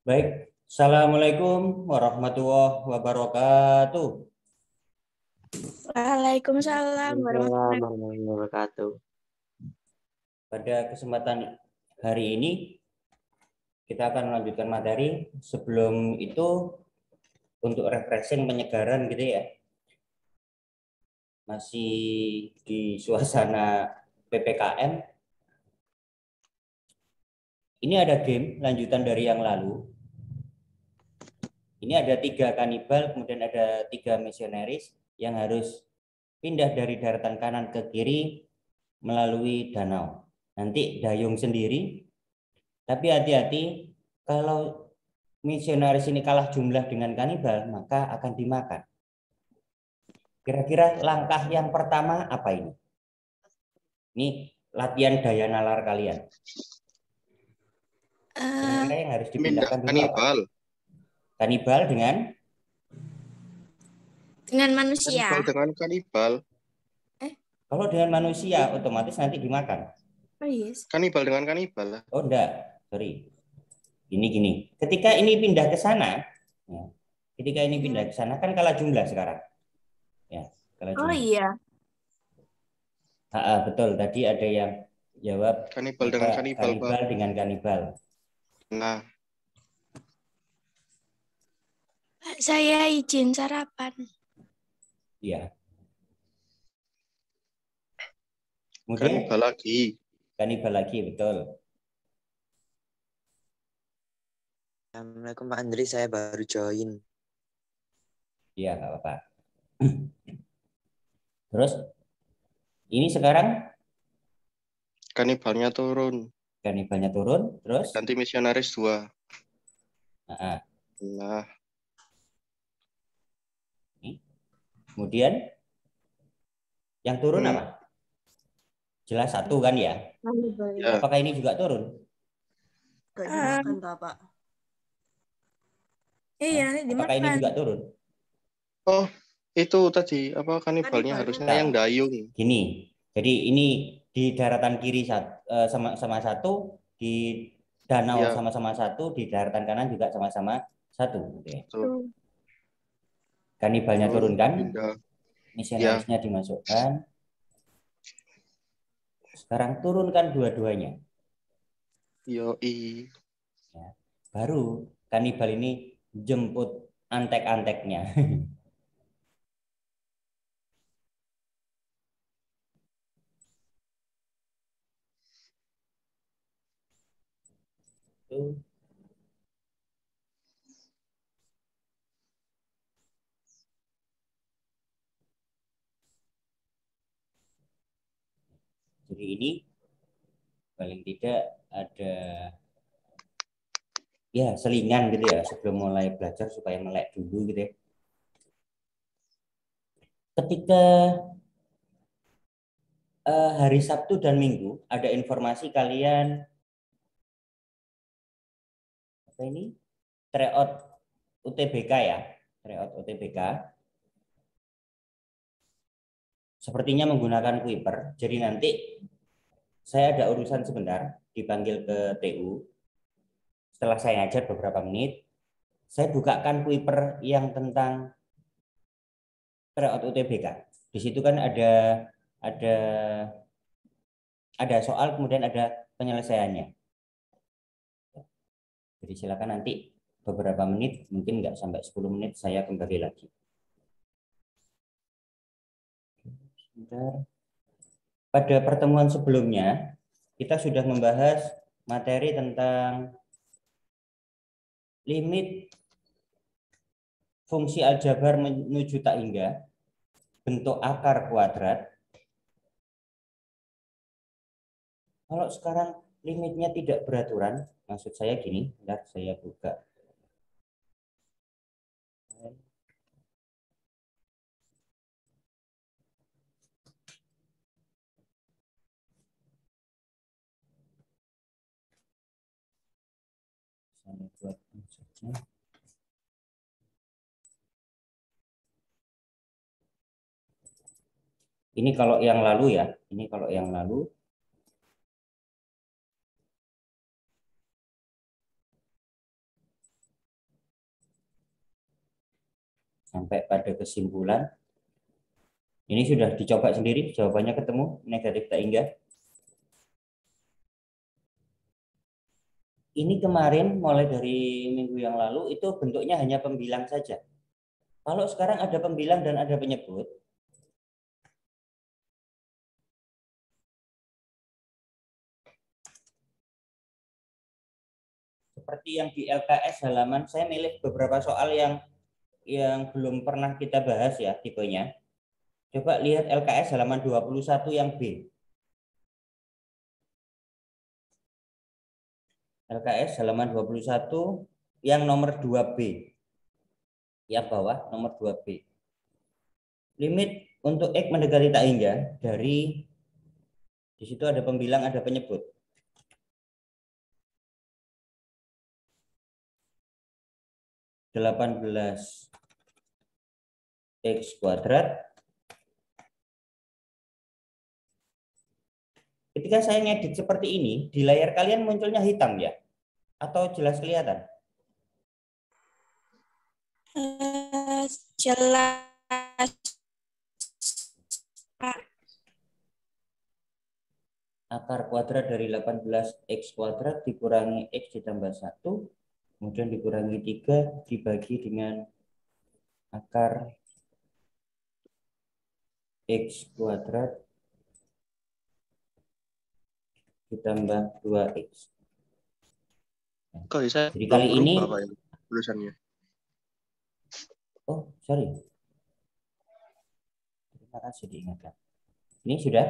Baik, Assalamualaikum warahmatullahi wabarakatuh. Waalaikumsalam Waalaikumsalam warahmatullahi warahmatullahi wabarakatuh. Pada kesempatan hari ini, kita akan melanjutkan materi. Sebelum itu, untuk refreshing penyegaran gitu ya. Masih di suasana PPKM. Ini ada game lanjutan dari yang lalu. Ini ada 3 kanibal, kemudian ada 3 misionaris yang harus pindah dari daratan kanan ke kiri melalui danau. Nanti dayung sendiri, tapi hati-hati kalau misionaris ini kalah jumlah dengan kanibal, maka akan dimakan. Kira-kira langkah yang pertama apa ini? Ini latihan daya nalar kalian. Kira-kira yang harus dipindahkan dulu apa? Kanibal. Kanibal dengan manusia. Kanibal dengan kanibal. Kalau dengan manusia otomatis nanti dimakan. Oh yes. Kanibal dengan kanibal lah. Oh enggak, sorry. Gini. Ketika ini pindah ke sana, ya, ketika ini pindah ke sana kan kalah jumlah sekarang. Ya, kalah Oh jumlah. iya. Betul. Tadi ada yang jawab Kanibal dengan kanibal, kanibal Pak. dengan kanibal. Nah, Pak, saya izin sarapan. Iya. Kemudian kanibal lagi, betul. Assalamualaikum Pak Andri, saya baru join. Iya, nggak apa-apa. Terus ini sekarang kanibalnya turun. kanibalnya turun, terus Ganti misionaris 2. Nah, Nah, kemudian yang turun apa? Jelas 1 kan ya? ya. Apakah ini juga turun? Gak dimakan, Bapak. Iya, Apakah ini dimakan. juga turun? Oh, itu tadi apa kanibalnya harusnya yang dayung. Gini, jadi ini di daratan kiri sama 1, di danau Ya. sama-sama 1, di daratan kanan juga sama-sama 1. Gitu ya. Kanibalnya turun kan? Misionarisnya dimasukkan. Sekarang turunkan dua-duanya. Yoi. Ya. Baru kanibal ini jemput antek-anteknya. Tuh. Jadi ini paling tidak ada ya selingan gitu ya sebelum mulai belajar supaya melek dulu gitu ya. Ketika hari Sabtu dan Minggu ada informasi kalian apa ini tryout UTBK ya, tryout UTBK. Sepertinya menggunakan Kuiper. Jadi nanti saya ada urusan sebentar, dipanggil ke TU. Setelah saya ngajar beberapa menit, saya bukakan Kuiper yang tentang tryout UTBK. Di situ kan ada soal, kemudian ada penyelesaiannya. Jadi silakan nanti beberapa menit, mungkin nggak sampai 10 menit, saya kembali lagi. Sebentar. Pada pertemuan sebelumnya, kita sudah membahas materi tentang limit fungsi aljabar menuju tak hingga, bentuk akar kuadrat. Kalau sekarang limitnya tidak beraturan, maksud saya gini, bentar saya buka. Saya buat saja. Ini kalau yang lalu ya, ini kalau yang lalu. sampai pada kesimpulan. Ini sudah dicoba sendiri, jawabannya ketemu, negatif tak hingga. Ini kemarin mulai dari minggu yang lalu itu bentuknya hanya pembilang saja. Kalau sekarang ada pembilang dan ada penyebut, seperti yang di LKS halaman, saya milih beberapa soal yang belum pernah kita bahas ya tipenya. Coba lihat LKS halaman 21 yang B. LKS halaman 21 yang nomor 2B. Yang bawah nomor 2B. Limit untuk X mendekati tak hingga dari di situ ada pembilang, ada penyebut. (18 X kuadrat). Ketika saya ngedit seperti ini, di layar kalian munculnya hitam ya? Atau jelas kelihatan? Jelas, Pak. Akar kuadrat dari 18 X kuadrat dikurangi X ditambah 1, kemudian dikurangi 3 dibagi dengan akar X kuadrat ditambah 2X. Kok bisa? Jadi kali ini, Pak, ya, tulisannya. oh sorry, terima kasih diingatkan. Ini sudah?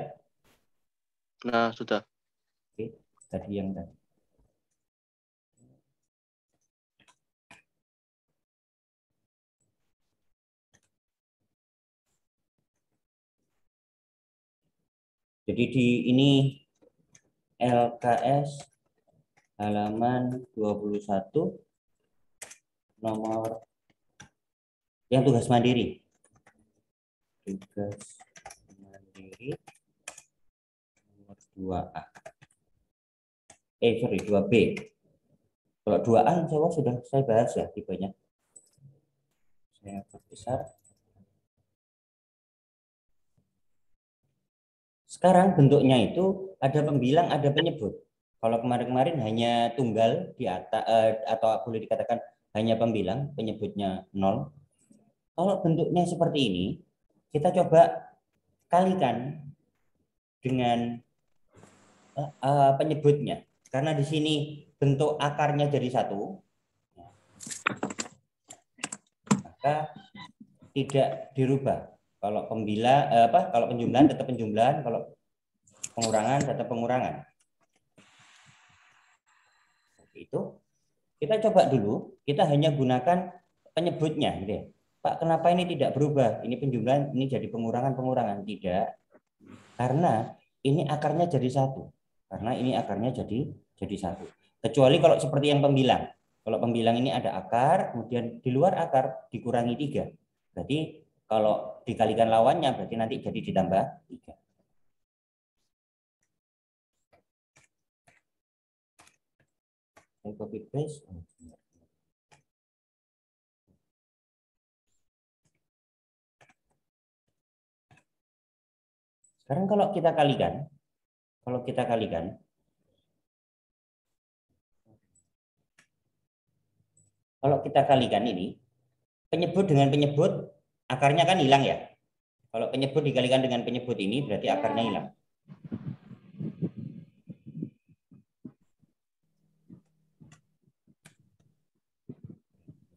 Nah, sudah. Oke, tadi yang tadi. Jadi di ini LKS halaman 21 nomor yang tugas mandiri. Tugas mandiri nomor 2A. Sorry, 2B. Kalau 2A sudah saya bahas ya tipenya. Saya perbesar. Sekarang bentuknya itu ada pembilang, ada penyebut. Kalau kemarin-kemarin hanya tunggal di atas atau boleh dikatakan hanya pembilang, penyebutnya 0. Kalau bentuknya seperti ini, kita coba kalikan dengan penyebutnya. Karena di sini bentuk akarnya jadi 1, maka tidak dirubah. Kalau kalau penjumlahan tetap penjumlahan, kalau pengurangan tetap pengurangan. Seperti itu. Kita coba dulu, kita hanya gunakan penyebutnya gitu ya. Pak, kenapa ini tidak berubah? Ini penjumlahan, ini jadi pengurangan. Tidak. Karena ini akarnya jadi 1. Karena ini akarnya jadi 1. Kecuali kalau seperti yang pembilang. Kalau pembilang ini ada akar, kemudian di luar akar dikurangi 3. Berarti kalau dikalikan lawannya berarti nanti jadi ditambah 3. Saya copy paste. Sekarang kalau kita kalikan ini, penyebut dengan penyebut, akarnya kan hilang ya. Kalau penyebut dikalikan dengan penyebut ini, berarti akarnya hilang.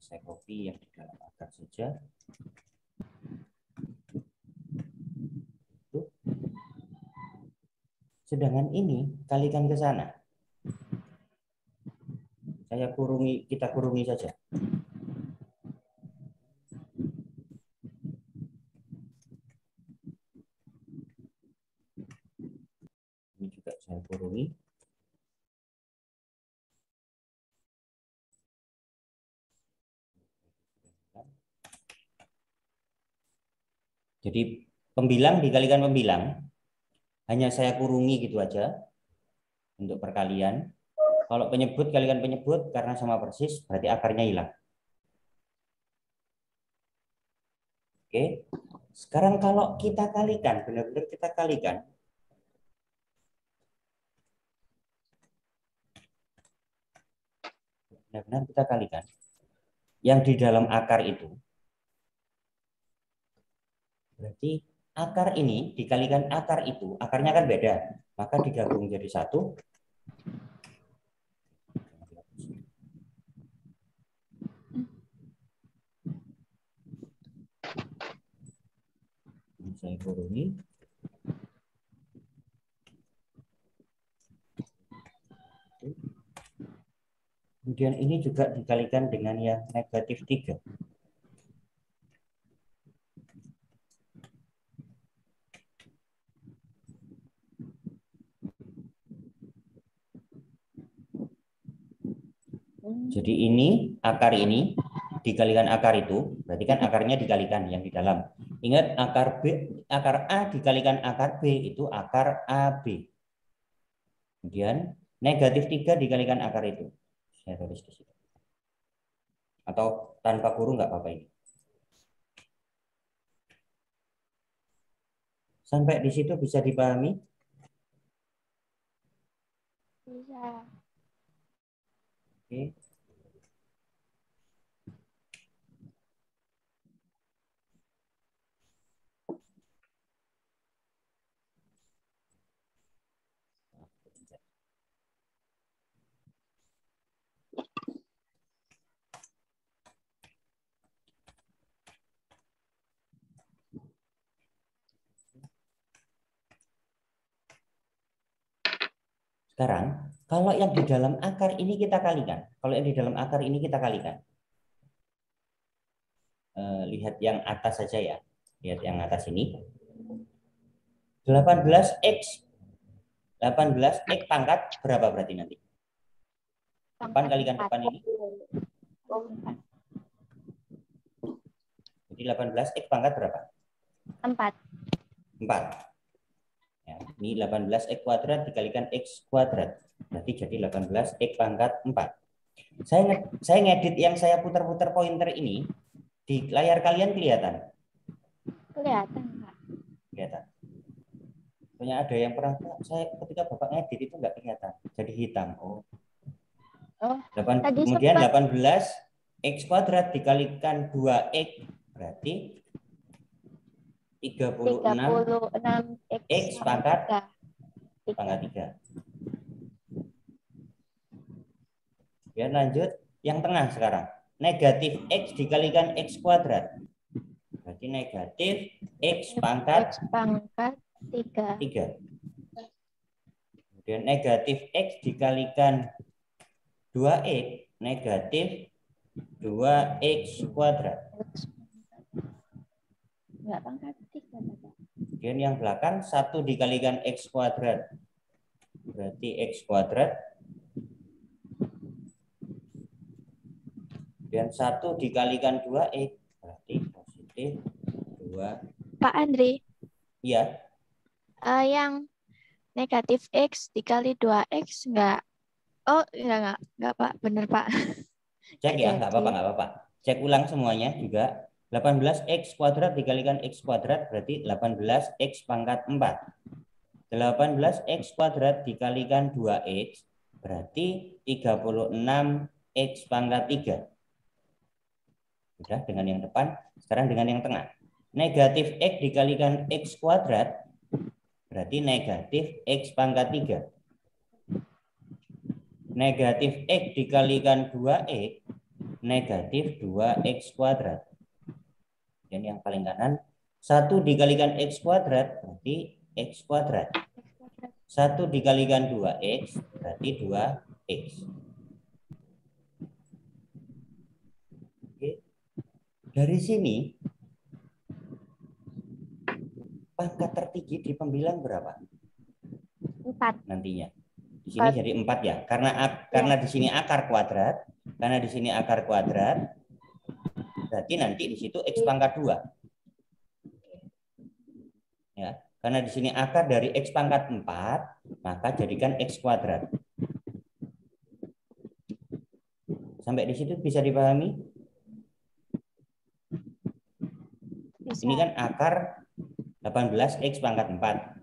Saya copy yang di dalam akar saja. Sedangkan ini kalikan ke sana. Kita kurungi saja. Ini juga saya kurungi. Jadi pembilang dikalikan pembilang, hanya saya kurungi gitu aja untuk perkalian. Kalau penyebut kalikan penyebut karena sama persis, berarti akarnya hilang. Oke. Sekarang kalau kita kalikan, benar-benar kita kalikan. Benar-benar kita kalikan. Yang di dalam akar itu. Berarti akar ini dikalikan akar itu, akarnya kan beda. Maka digabung jadi satu. Saya kurungi. Kemudian ini juga dikalikan dengan yang negatif 3. Jadi ini akar ini dikalikan akar itu, berarti kan akarnya dikalikan yang di dalam. Ingat akar A dikalikan akar B itu akar AB. Kemudian negatif 3 dikalikan akar itu. Saya tulis di situ. Atau tanpa kurung nggak apa-apa ini. Sampai di situ bisa dipahami? Bisa. Oke. Sekarang, kalau yang di dalam akar ini kita kalikan. Kalau yang di dalam akar ini kita kalikan. Lihat yang atas saja ya. Lihat yang atas ini. 18X. 18X pangkat berapa berarti nanti? Depan kalikan depan ini. Jadi 18X pangkat berapa? 4. 4. Ya, ini 18X kuadrat dikalikan X kuadrat. Berarti jadi 18X pangkat 4. Saya ngedit yang saya putar-putar pointer ini. Di layar kalian kelihatan? Kelihatan, Kak. Kelihatan. Punya ada yang pernah saya ketika Bapak ngedit itu nggak kelihatan. Jadi hitam. Oh. Kemudian 18X kuadrat dikalikan 2X berarti 36 X pangkat 3. Ya, lanjut yang tengah sekarang. Negatif X dikalikan X kuadrat. Berarti negatif X pangkat 3. Kemudian negatif X dikalikan 2X, negatif 2X kuadrat. Enggak pangkat 3. Kemudian yang belakang 1 dikalikan X kuadrat. Berarti X kuadrat. Dan 1 dikalikan 2X. Berarti positif 2. Pak Andri, Iya. yang negatif X dikali 2X enggak? Oh, enggak, Pak. Bener, Pak. Cek ya, nggak apa-apa. Cek ulang semuanya juga. 18X kuadrat dikalikan X kuadrat berarti 18X pangkat 4. 18X kuadrat dikalikan 2X berarti 36X pangkat 3. Sudah dengan yang depan, sekarang dengan yang tengah. Negatif X dikalikan X kuadrat berarti negatif X pangkat 3. Negatif X dikalikan 2X, negatif 2X kuadrat. Dan yang paling kanan, 1 dikalikan X kuadrat berarti X kuadrat. 1 dikalikan 2X berarti 2X. Oke. Dari sini, pangkat tertinggi di pembilang berapa? 4. Nantinya. Di sini jadi 4 ya. Karena di sini akar kuadrat, berarti nanti di situ X pangkat 2. Ya, karena di sini akar dari X pangkat 4, maka jadikan X kuadrat. Sampai di situ bisa dipahami? Ini kan akar 18X pangkat 4.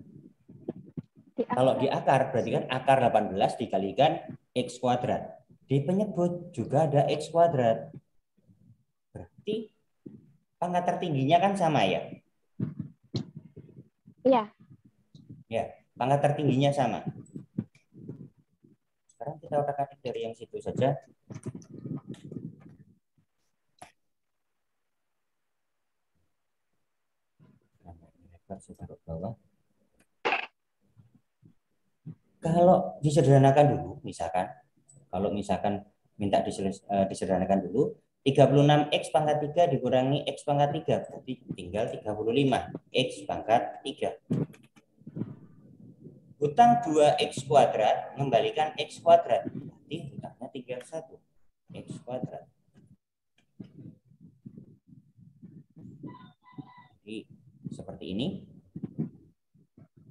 Kalau di akar berarti kan akar 18 dikalikan X kuadrat. Di penyebut juga ada X kuadrat. Berarti pangkat tertingginya kan sama ya? Iya. Ya, pangkat tertingginya sama. Sekarang kita otak-atik dari yang situ saja. Saya taruh bawah. Kalau disederhanakan dulu, misalkan, kalau misalkan minta disederhanakan dulu, 36X pangkat 3 dikurangi X pangkat 3, berarti tinggal 35. X pangkat 3. Hutang 2X kuadrat mengembalikan X kuadrat, berarti hutangnya tinggal 1. X kuadrat. Jadi, seperti ini.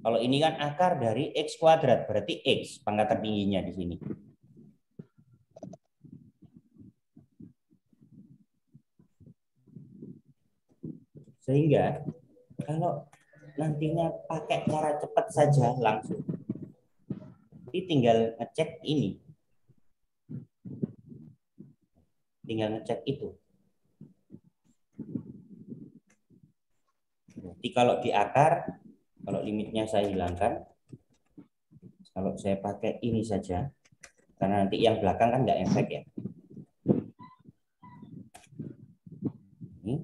Kalau ini kan akar dari X kuadrat, berarti X pangkat tertingginya di sini. Sehingga kalau nantinya pakai cara cepat saja langsung, jadi tinggal ngecek ini. Tinggal ngecek itu. Jadi kalau di akar, kalau limitnya saya hilangkan, kalau saya pakai ini saja, karena nanti yang belakang kan nggak efek ya. Ini.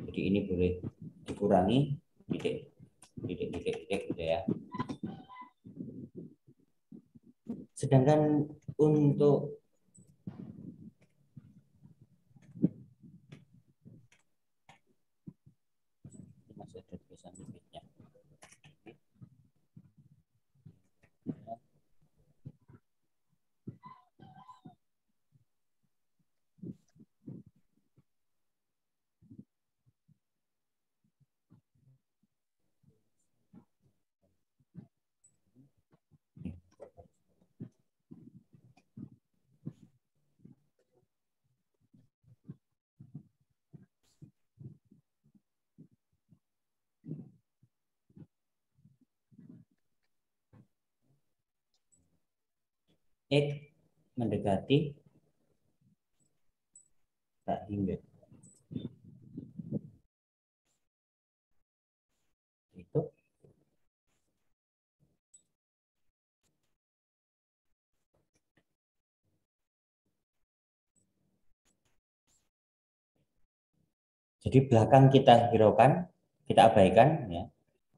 Jadi ini boleh dikurangi titik gitu ya. Sedangkan untuk masih ada tulisan limitnya. X mendekati tak hingga. Itu. Jadi belakang kita hiraukan, kita abaikan ya.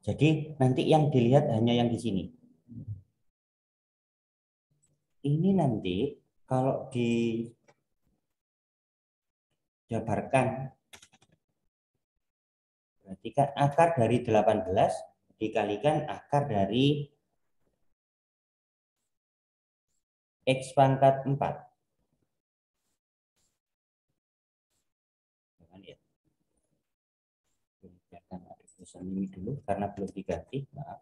Jadi nanti yang dilihat hanya yang di sini. Ini nanti kalau dijabarkan, berarti kan akar dari 18 dikalikan akar dari X pangkat 4. Biarkan ada tulisan limit dulu karena belum diganti, maaf.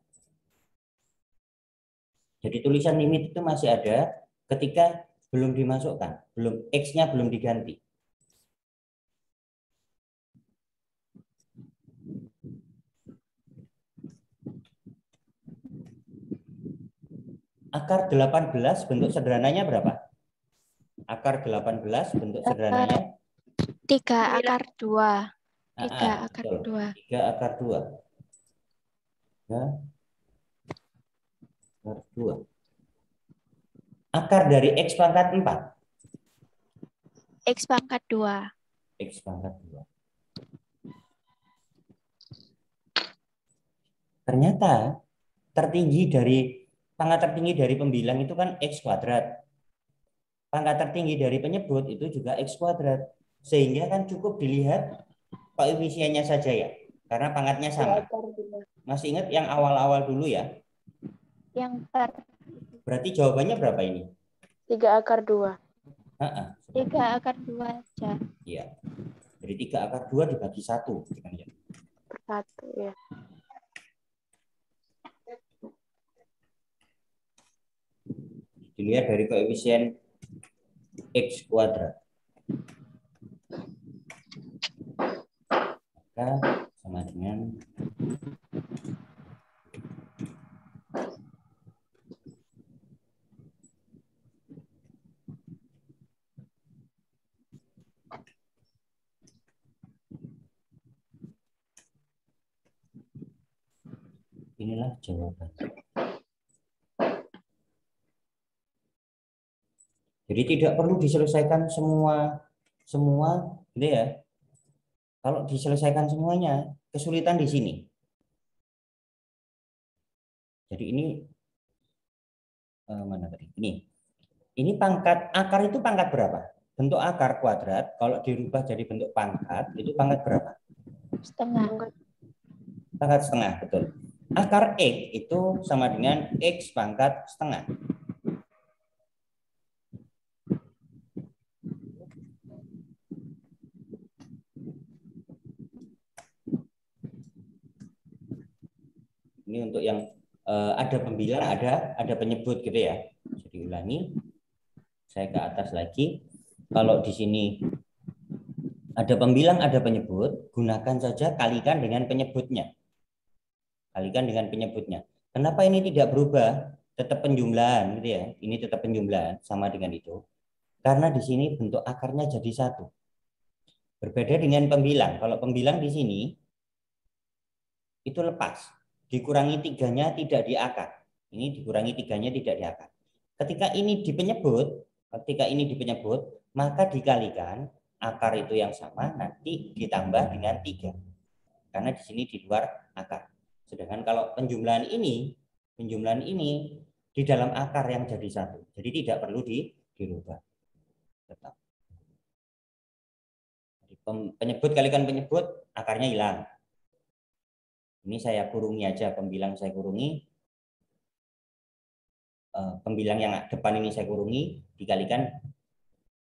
Jadi tulisan limit itu masih ada ketika belum dimasukkan, X-nya belum diganti. Akar 18 bentuk sederhananya berapa? Akar 18 bentuk sederhananya? 3 akar 2. 3 akar 2. 3 akar 2. 3 akar 2. Akar dari X pangkat 4. X pangkat 2. X pangkat 2. Ternyata pangkat tertinggi dari pembilang itu kan X kuadrat. Pangkat tertinggi dari penyebut itu juga X kuadrat. Sehingga kan cukup dilihat koefisiennya saja ya. Karena pangkatnya sama. Masih ingat yang awal-awal dulu ya? Yang Berarti jawabannya berapa ini? 3 akar 2. 3 akar 2 aja. Iya. Jadi 3 akar 2 dibagi 1. Per 1 ya. dilihat dari koefisien X kuadrat. Maka sama dengan inilah jawaban. Jadi tidak perlu diselesaikan semua gitu ya. Kalau diselesaikan semuanya, kesulitan di sini. Jadi ini mana tadi? Ini pangkat akar itu pangkat berapa? Bentuk akar kuadrat kalau dirubah jadi bentuk pangkat itu pangkat berapa? Setengah. Pangkat setengah, betul. Akar X itu sama dengan X pangkat setengah. Ini untuk yang ada pembilang, ada penyebut gitu ya. Jadi ulangi, saya ke atas lagi. Kalau di sini ada pembilang, ada penyebut, gunakan saja kalikan dengan penyebutnya. Kalikan dengan penyebutnya. Kenapa ini tidak berubah? Tetap penjumlahan gitu ya. Ini tetap penjumlahan sama dengan itu. Karena di sini bentuk akarnya jadi satu. Berbeda dengan pembilang. Kalau pembilang di sini itu lepas. Dikurangi tiganya tidak di akar. Ini dikurangi tiganya tidak di akar. Ketika ini di penyebut, maka dikalikan akar itu yang sama nanti ditambah dengan 3. Karena di sini di luar akar. Sedangkan kalau penjumlahan ini di dalam akar yang jadi satu. Jadi tidak perlu dirubah. Tetap. Penyebut kalikan penyebut, akarnya hilang. Ini saya kurungi aja, pembilang saya kurungi. Pembilang yang depan ini saya kurungi, dikalikan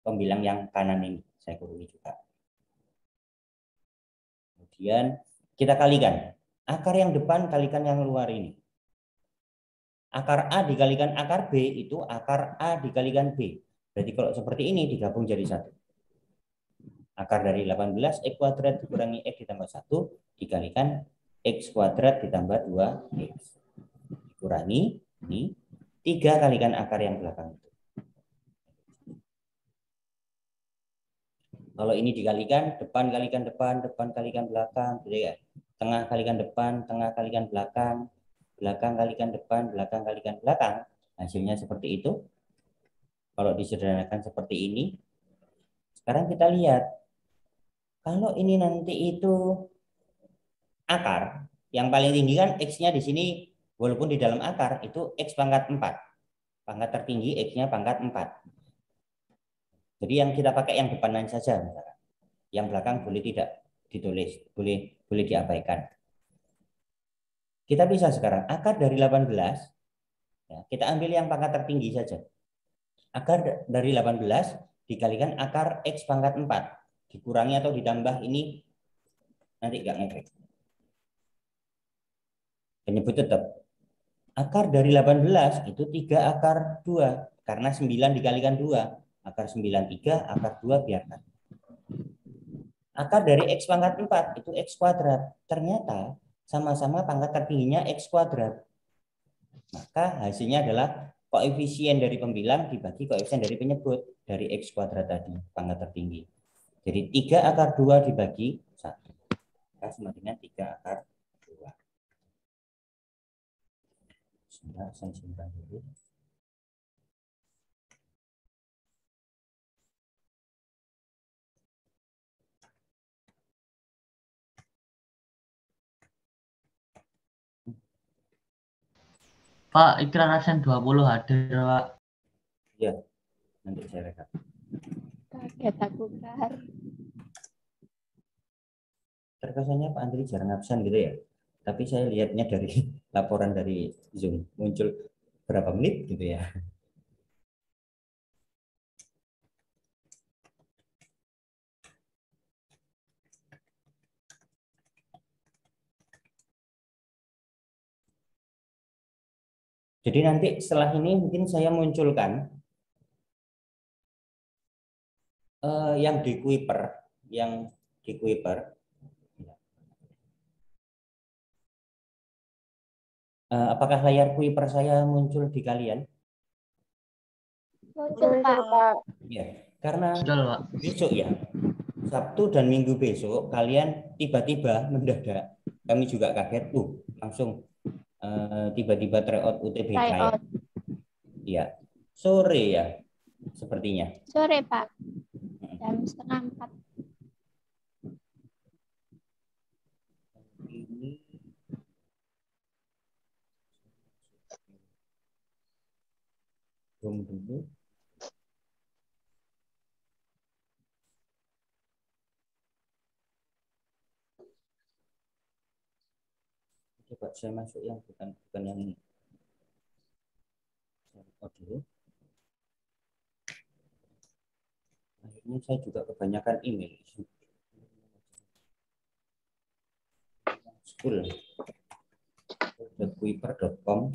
pembilang yang kanan ini saya kurungi juga. Kemudian kita kalikan. Akar yang depan kalikan yang luar ini. Akar A dikalikan akar B itu akar A dikalikan B. Berarti kalau seperti ini digabung jadi 1. Akar dari 18 X kuadrat dikurangi X ditambah 1 dikalikan X kuadrat ditambah 2X. Dikurangi ini 3 kalikan akar yang belakang itu. Kalau ini dikalikan depan kalikan depan, depan kalikan belakang, gitu ya. Tengah kalikan depan, tengah kalikan belakang, belakang kalikan depan, belakang kalikan belakang. Hasilnya seperti itu. Kalau disederhanakan seperti ini. Sekarang kita lihat. Kalau ini nanti itu akar, yang paling tinggi kan X-nya di sini, walaupun di dalam akar, itu X pangkat 4. Pangkat tertinggi X-nya pangkat 4. Jadi yang kita pakai yang depanan saja. Yang belakang boleh tidak ditulis, boleh diabaikan. Kita bisa sekarang, akar dari 18, ya, kita ambil yang pangkat tertinggi saja. Akar dari 18 dikalikan akar X pangkat 4. Dikurangi atau ditambah ini nanti nggak ngefek. Penyebut tetap. Akar dari 18 itu 3 akar 2. Karena 9 dikalikan 2. Akar 9, 3, akar 2 biarkan. Akar dari X pangkat 4 itu X kuadrat. Ternyata sama-sama pangkat tertingginya X kuadrat. Maka hasilnya adalah koefisien dari pembilang dibagi koefisien dari penyebut dari X kuadrat tadi, pangkat tertinggi. Jadi 3 akar 2 dibagi 1. Maka sama dengan 3 akar 2. Sudah, saya simpan dulu. Pak, ikrar absen 20 hadir, Pak. Ya, nanti saya rekap. Kaget aku, Kar. Terkesannya Pak Andri jarang absen gitu ya. Tapi saya lihatnya dari laporan dari Zoom muncul berapa menit gitu ya. Jadi nanti setelah ini mungkin saya munculkan yang di Kuiper, apakah layar Kuiper saya muncul di kalian? Muncul, Muncul, Pak. Pak. Ya, karena Betul, Pak. besok ya, Sabtu dan Minggu besok kalian tiba-tiba mendadak, kami juga kaget, langsung tiba-tiba tryout UTBK ya. Tryout. Iya, sore ya, sepertinya. Sore, Pak. Jam 3:30. Ini dulu. Coba saya masuk yang bukan yang ini. Saya record dulu. Akhirnya saya juga kebanyakan email. School.kuiper.com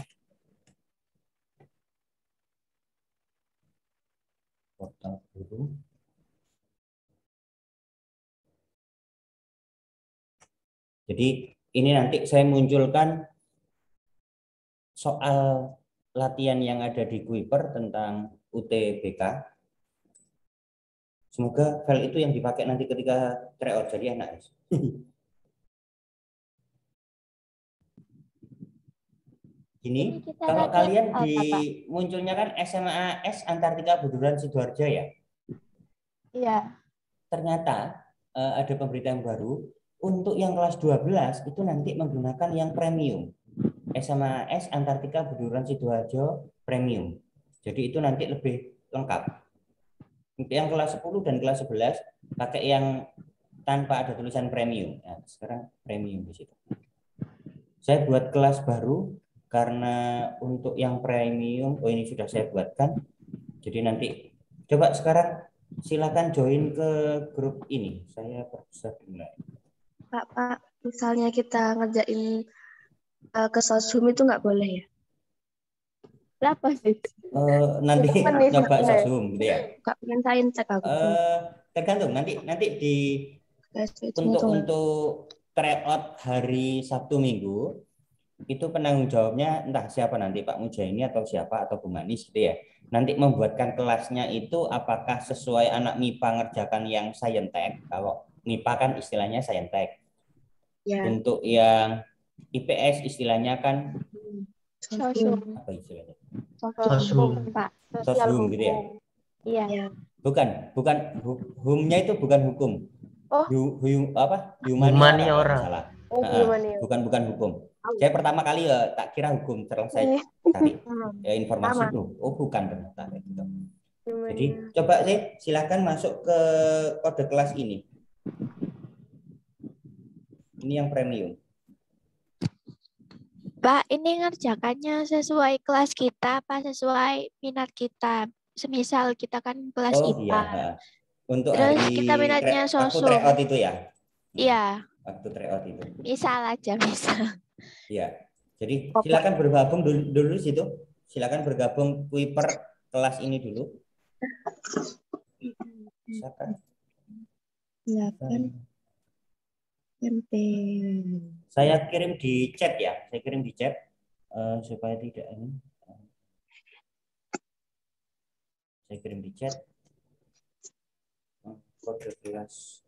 portal guru. Jadi ini nanti saya munculkan soal latihan yang ada di Kuiper tentang UTBK. Semoga file itu yang dipakai nanti ketika tryout jadi enak. Ini kita kalau latihan kalian apa, di Pak? munculnya kan SMAS Antartika Buduran Sidoarjo ya. Iya. Ternyata ada pemberitaan baru untuk yang kelas 12 itu nanti menggunakan yang premium. SMAS Antartika Buduran Sidoarjo Premium. Jadi itu nanti lebih lengkap. Untuk yang kelas 10 dan kelas 11 pakai yang tanpa ada tulisan premium. Nah, sekarang premium di situ. Saya buat kelas baru karena untuk yang premium, ini sudah saya buatkan. Jadi nanti coba sekarang silakan join ke grup ini. Saya perbesar mulai. Pak, misalnya kita ngerjain ke Zoom itu nggak boleh ya? Berapa sih? Nanti Temen nih, nyoba sebenarnya. Zoom gitu ya. Nggak pengen sain cek aku. Tergantung nanti di untuk tryout hari Sabtu Minggu itu penanggung jawabnya entah siapa nanti Pak Mujaini atau siapa atau Bu Manis gitu ya. Nanti membuatkan kelasnya itu apakah sesuai anak MIPA ngerjakan yang Saintek. Kalau MIPA kan istilahnya Saintek. Ya. Untuk yang IPS istilahnya kan Sosum. apa istilahnya? Sosum. Pak. Sosial Sosum gitu ya. hukum. Iya. Bukan humnya itu bukan hukum. Oh. Humaniora. Salah. Oh, humaniora. Bukan hukum. Saya pertama kali tak kira hukum, setelah saya cari informasi itu, bukan ternyata. Gitu. Jadi coba sih silakan masuk ke kode kelas ini. Ini yang premium. Pak, ini ngerjakannya sesuai kelas kita apa sesuai minat kita? Semisal kita kan kelas IPA. Iya. Untuk terus hari kita minatnya waktu sosum. tryout itu ya. Iya. Waktu tryout itu. Misal aja, misal. Iya. Jadi silakan bergabung dulu situ. Silakan bergabung Kuiper kelas ini dulu. Silakan. Silakan. Saya kirim di chat ya. Saya kirim di chat supaya tidak ini. Saya kirim di chat. Kode kelas.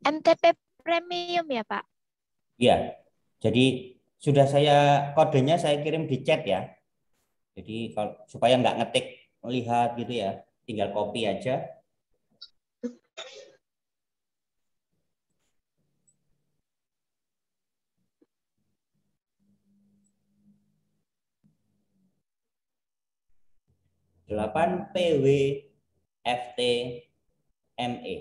MTP premium ya, Pak? Iya. Jadi sudah kodenya saya kirim di chat ya. Jadi kalau supaya nggak ngetik melihat gitu ya, tinggal copy aja. Delapan PW FT ME.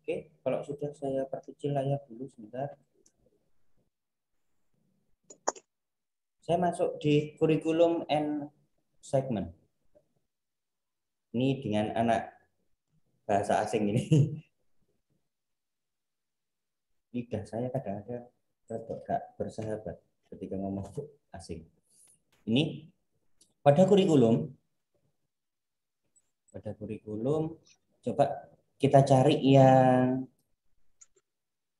Oke, kalau sudah saya perkecil layar dulu sebentar. Saya masuk di kurikulum and segment. Ini dengan anak bahasa asing ini. Lidah saya kadang-kadang gak bersahabat ketika ngomong asing. Ini pada kurikulum coba kita cari yang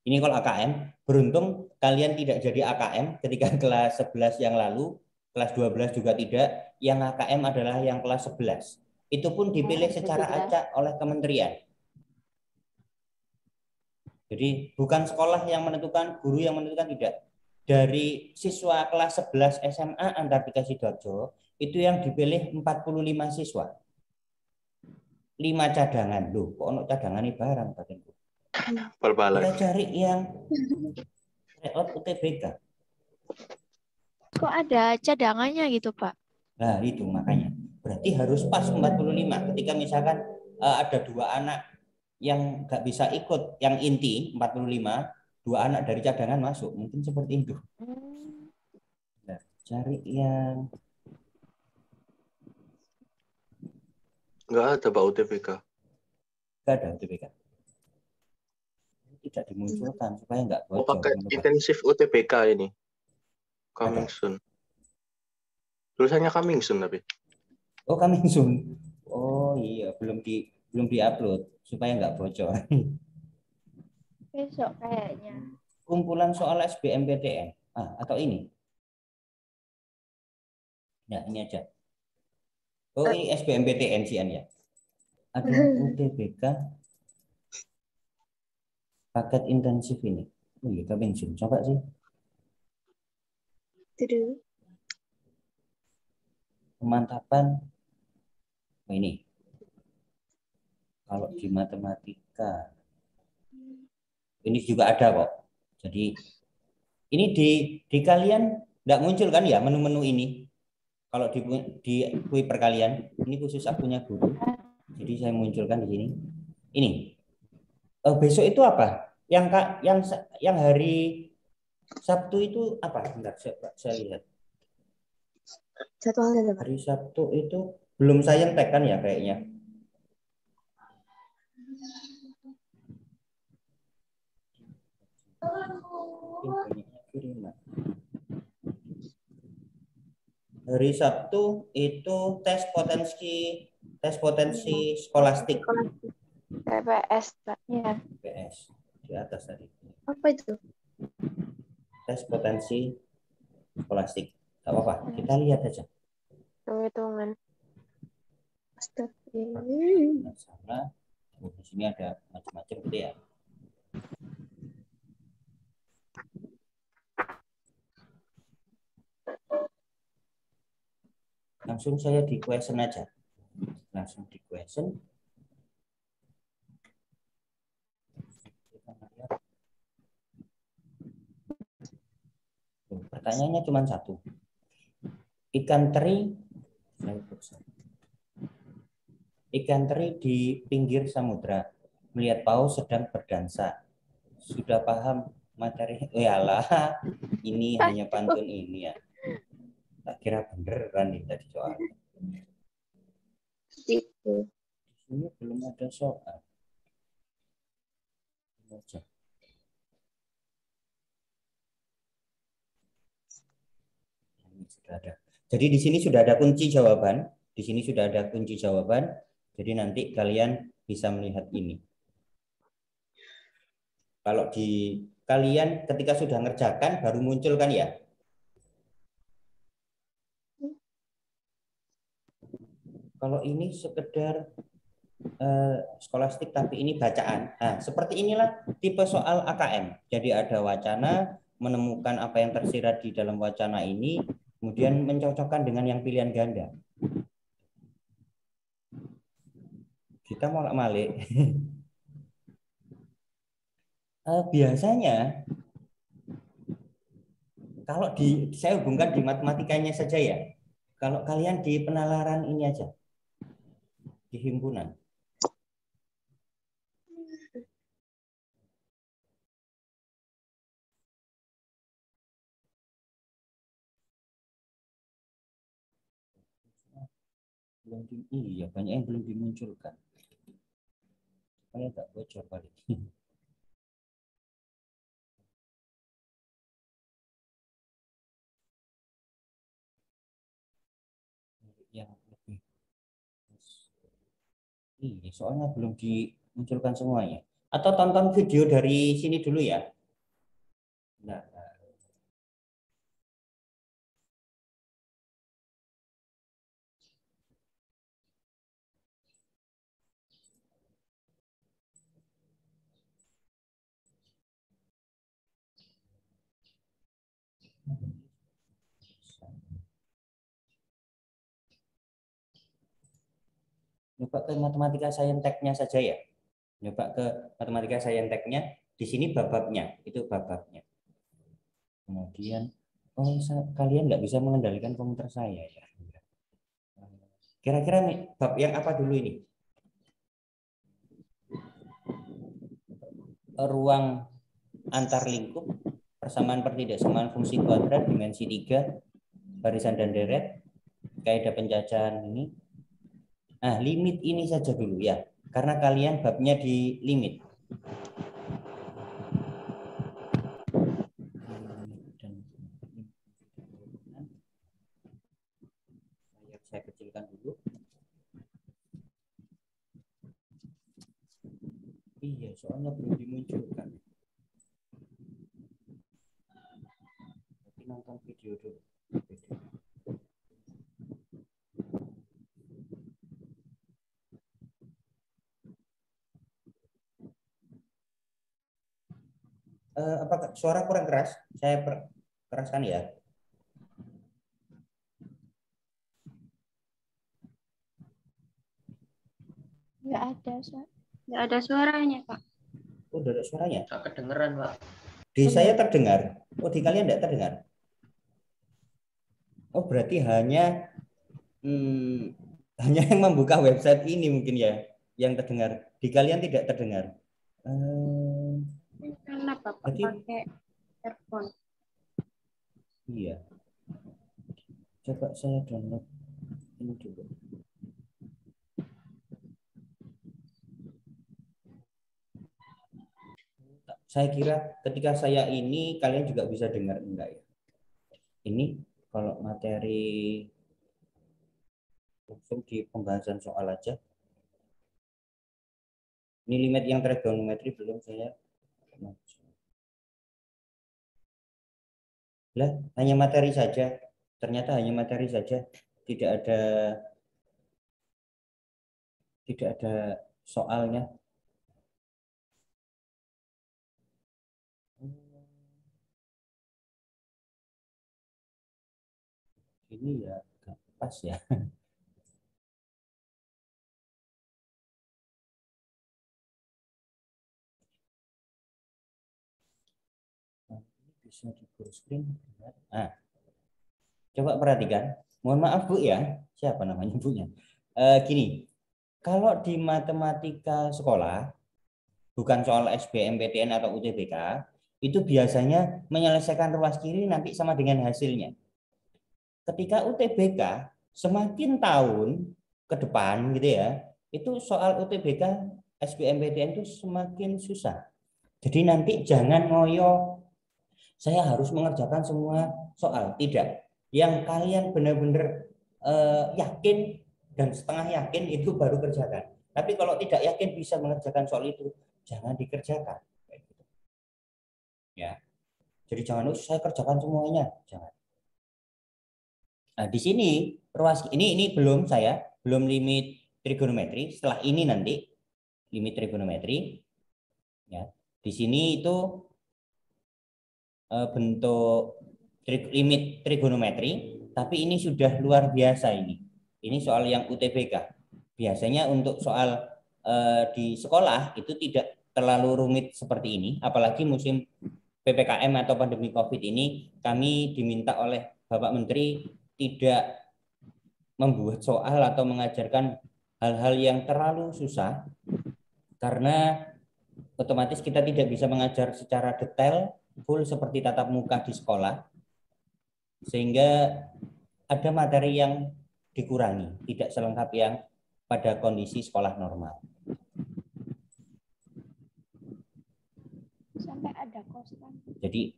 ini. Kalau AKM, beruntung kalian tidak jadi AKM ketika kelas 11 yang lalu, kelas 12 juga tidak, yang AKM adalah yang kelas 11. Itu pun dipilih secara acak oleh kementerian. Jadi bukan sekolah yang menentukan, guru yang menentukan, tidak. Dari siswa kelas 11 SMA Antartika Sidoarjo, itu yang dipilih 45 siswa. 5 cadangan. Loh, kok ono cadangan ini barang batinku. Kita cari yang layout UTBK. Kok ada cadangannya gitu, Pak? Nah, itu makanya. Berarti harus pas 45. Ketika misalkan ada 2 anak yang nggak bisa ikut yang inti 45, 2 anak dari cadangan masuk. Mungkin seperti itu. Nah, cari yang Nggak ada Pak UTBK. nggak ada UTBK. Tidak dimunculkan supaya nggak Oh, bocor. pakai intensif UTBK ini. Coming soon. Tulisannya coming soon tapi. Oh, coming soon. Oh iya, belum di-upload supaya nggak bocor. Besok kayaknya. Kumpulan soal SBMPTN. Atau ini. Ya, ini aja. Oh, ini SBMPTN sih ya. Ada UTBK paket intensif ini. Oh iya, coming soon. Coba sih. Pemantapan. Oh, ini. Kalau di matematika. Ini juga ada kok. Jadi ini di kalian nggak muncul kan ya menu-menu ini. Kalau di kui perkalian, ini khusus akunnya guru. Jadi saya munculkan di sini. Ini. Besok itu apa? Yang hari Sabtu itu apa? Bentar, saya lihat. Jadwalnya, Pak. Hari Sabtu itu belum saya tag kan ya kayaknya. Hari Sabtu itu tes potensi skolastik. TPS, Pak. Ya. PS di atas tadi. Apa itu? Tes potensi skolastik. Gak apa-apa, kita lihat aja. Hitung-hitungan. Astagfirullah. Salah. Di sini ada macam-macam gitu ya. Langsung saya di question aja. Langsung di question. Pertanyaannya cuma satu. Ikan teri di pinggir samudra melihat paus sedang berdansa. Sudah paham materi? Yalah, ini hanya pantun ini ya. Tak kira beneran nih tadi soalnya. Di sini belum ada soal. Aja. Ini sudah ada. Jadi di sini sudah ada kunci jawaban. Di sini sudah ada kunci jawaban. Jadi nanti kalian bisa melihat ini. Kalau di kalian ketika sudah ngerjakan baru muncul kan ya? Kalau ini sekedar skolastik tapi ini bacaan. Nah, seperti inilah tipe soal AKM. Jadi ada wacana, menemukan apa yang tersirat di dalam wacana ini, kemudian mencocokkan dengan yang pilihan ganda. Kita molak-malik. Biasanya kalau saya hubungkan di matematikanya saja ya. Kalau kalian di penalaran ini aja, di himpunan. Iya, banyak yang belum dimunculkan. Saya tak bocor kali. Yang lebih. Iya, soalnya belum dimunculkan semuanya. Atau tonton video dari sini dulu ya. Nah, coba ke matematika sainteknya saja ya. Coba ke matematika sainteknya. Di sini bab-babnya, itu bab-babnya. Kemudian, kalian nggak bisa mengendalikan komputer saya ya. Kira-kira nih, bab yang apa dulu ini? Ruang antar lingkup, persamaan pertidaksamaan fungsi kuadrat, dimensi 3, barisan dan deret, kaidah pencacahan ini. Nah, limit ini saja dulu ya, karena kalian babnya di limit. Saya kecilkan dulu. Iya, soalnya belum dimunculkan. Tapi nonton video dulu. Apakah suara kurang keras? Saya keraskan ya. Nggak ada, Pak. Nggak ada suaranya, Pak. Oh, udah ada suaranya? Tak kedengeran, Pak. Di saya terdengar. Oh, di kalian tidak terdengar? Oh, berarti hanya yang membuka website ini mungkin ya yang terdengar. Di kalian tidak terdengar. Kenapa, Pak? Berarti, pakai earphone? Iya. Coba saya download ini dulu. Saya kira ketika saya ini kalian juga bisa dengar enggak ya? Ini kalau materi langsung di pembahasan soal aja. Ini limit yang trigonometri belum saya. Lah, hanya materi saja. Ternyata hanya materi saja. Tidak ada soalnya. Ini ya gak pas ya. Bisa di full screen. Nah, coba perhatikan. Mohon maaf Bu ya, siapa namanya Bu-nya? Gini, kalau di matematika sekolah, bukan soal SBMPTN atau UTBK, itu biasanya menyelesaikan ruas kiri nanti sama dengan hasilnya. Ketika UTBK, semakin tahun ke depan gitu ya, itu soal UTBK, SBMPTN itu semakin susah. Jadi nanti jangan ngoyo, saya harus mengerjakan semua soal. Tidak. Yang kalian benar-benar yakin dan setengah yakin itu baru kerjakan. Tapi kalau tidak yakin bisa mengerjakan soal itu, jangan dikerjakan. Ya. Jadi jangan saya kerjakan semuanya, jangan. Nah, di sini ruas ini belum limit trigonometri. Setelah ini nanti limit trigonometri. Ya. Di sini itu bentuk limit trigonometri, tapi ini sudah luar biasa ini. Ini soal yang UTBK. Biasanya untuk soal di sekolah itu tidak terlalu rumit seperti ini, apalagi musim PPKM atau pandemi COVID ini kami diminta oleh Bapak Menteri tidak membuat soal atau mengajarkan hal-hal yang terlalu susah karena otomatis kita tidak bisa mengajar secara detail full seperti tatap muka di sekolah, sehingga ada materi yang dikurangi, tidak selengkap yang pada kondisi sekolah normal. Sampai ada kostan. Jadi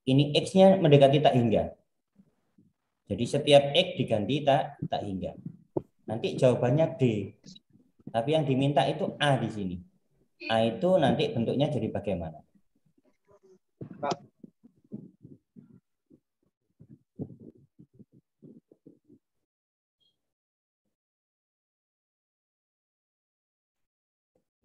ini X-nya mendekati tak hingga. Jadi setiap X diganti tak hingga. Nanti jawabannya D. Tapi yang diminta itu A di sini. A itu nanti bentuknya jadi bagaimana?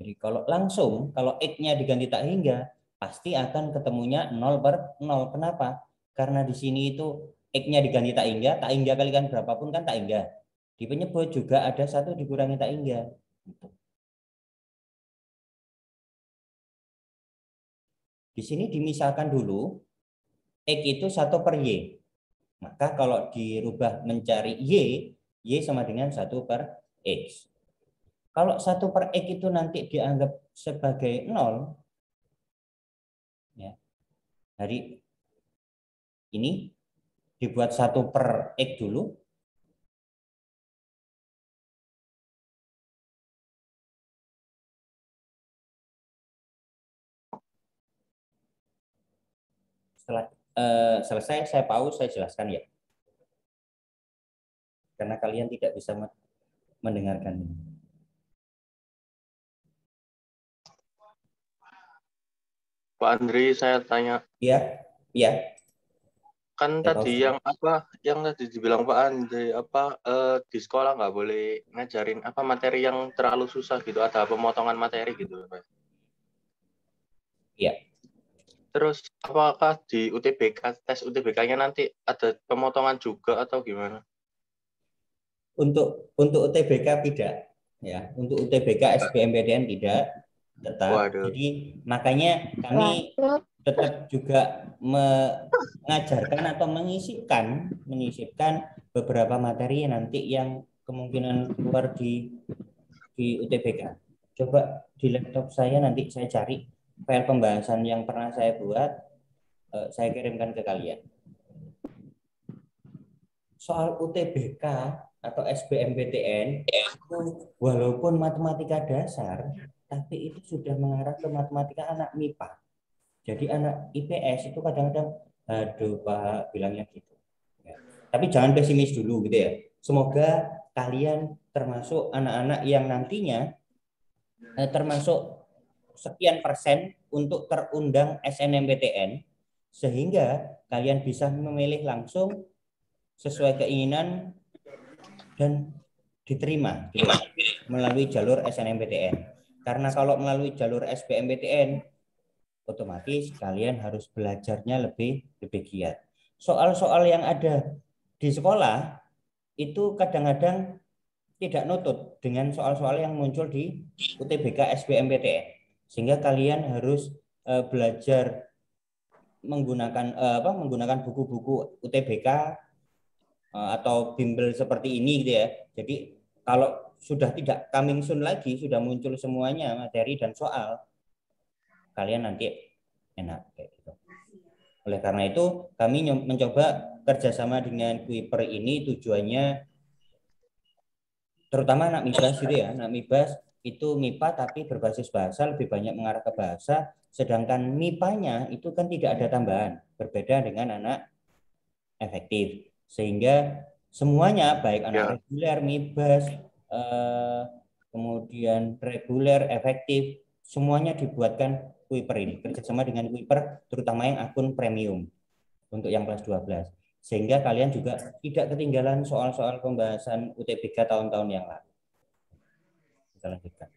Jadi kalau langsung, kalau X-nya diganti tak hingga, pasti akan ketemunya 0/0. Kenapa? Karena di sini itu X-nya diganti tak hingga kalikan berapapun kan tak hingga. Di penyebut juga ada 1 dikurangi tak hingga. Di sini dimisalkan dulu, X itu 1/Y. Maka kalau dirubah mencari Y sama dengan 1/X. Kalau 1/X itu nanti dianggap sebagai 0, ya, hari ini dibuat 1/X dulu. Setelah selesai, saya pause, saya jelaskan ya. Karena kalian tidak bisa mendengarkan ini. Pak Andri, saya tanya. Iya, iya. Kan Saya tadi pause. yang apa? Yang tadi dibilang Pak Andri di sekolah nggak boleh ngajarin apa materi yang terlalu susah gitu, ada pemotongan materi gitu, Pak. Iya. Terus apakah di UTBK, tes UTBK-nya nanti ada pemotongan juga atau gimana? Untuk UTBK tidak, ya. Untuk UTBK SBMPTN tidak, tetap. Waduh. Jadi makanya kami tetap juga mengajarkan atau menyisipkan beberapa materi nanti yang kemungkinan keluar di UTBK. Coba di laptop saya nanti saya cari file pembahasan yang pernah saya buat, saya kirimkan ke kalian. Soal UTBK atau SBMPTN itu walaupun matematika dasar, tapi itu sudah mengarah ke matematika anak MIPA. Jadi anak IPS itu kadang-kadang, aduh Pak, bilangnya gitu. Ya. Tapi jangan pesimis dulu gitu ya. Semoga kalian termasuk anak-anak yang nantinya termasuk sekian persen untuk terundang SNMPTN, sehingga kalian bisa memilih langsung sesuai keinginan dan diterima gitu, melalui jalur SNMPTN. Karena kalau melalui jalur SBMPTN, otomatis kalian harus belajarnya lebih giat. Soal-soal yang ada di sekolah itu kadang-kadang tidak nutut dengan soal-soal yang muncul di UTBK SBMPTN, sehingga kalian harus belajar menggunakan buku-buku UTBK atau bimbel seperti ini gitu ya. Jadi kalau sudah tidak coming soon lagi, sudah muncul semuanya materi dan soal, kalian nanti enak kayak gitu. Oleh karena itu kami mencoba kerjasama dengan Kuiper ini, tujuannya terutama anak MIBAS gitu ya. Anak MIBAS itu MIPA tapi berbasis bahasa, lebih banyak mengarah ke bahasa, sedangkan MIPA-nya itu kan tidak ada tambahan, berbeda dengan anak efektif. Sehingga semuanya baik anak reguler, MIBAS, kemudian reguler, efektif, semuanya dibuatkan Kuiper ini, kerjasama dengan Kuiper, terutama yang akun premium untuk yang kelas 12. Sehingga kalian juga tidak ketinggalan soal-soal pembahasan UTBK tahun-tahun yang lalu. Kita lanjutkan.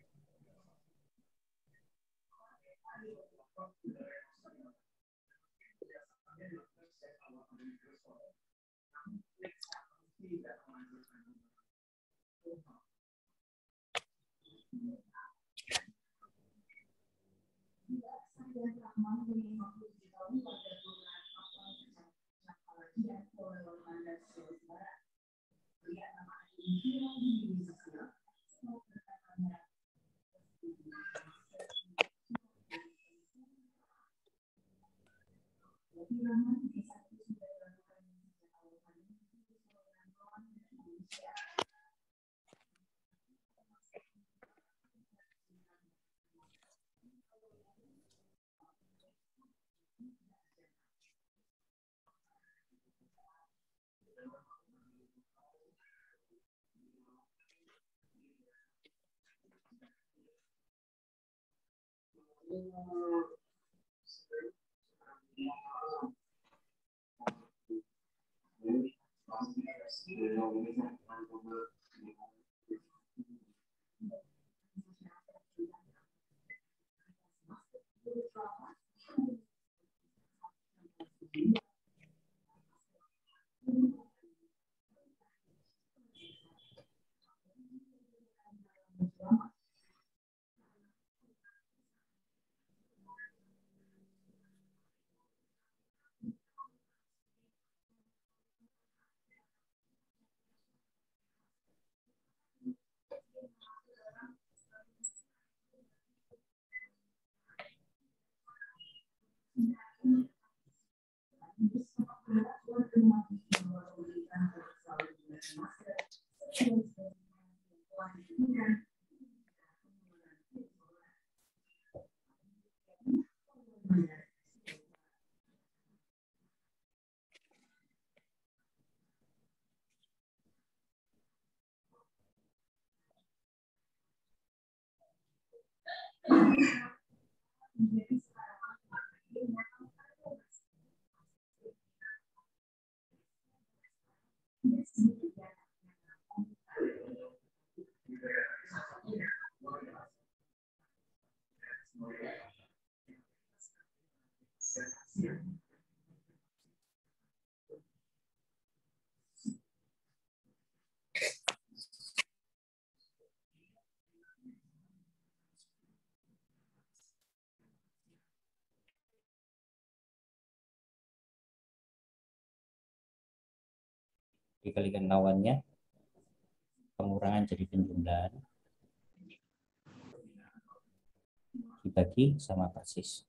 Dikalikan lawannya, pengurangan jadi penjumlahan, dibagi sama persis.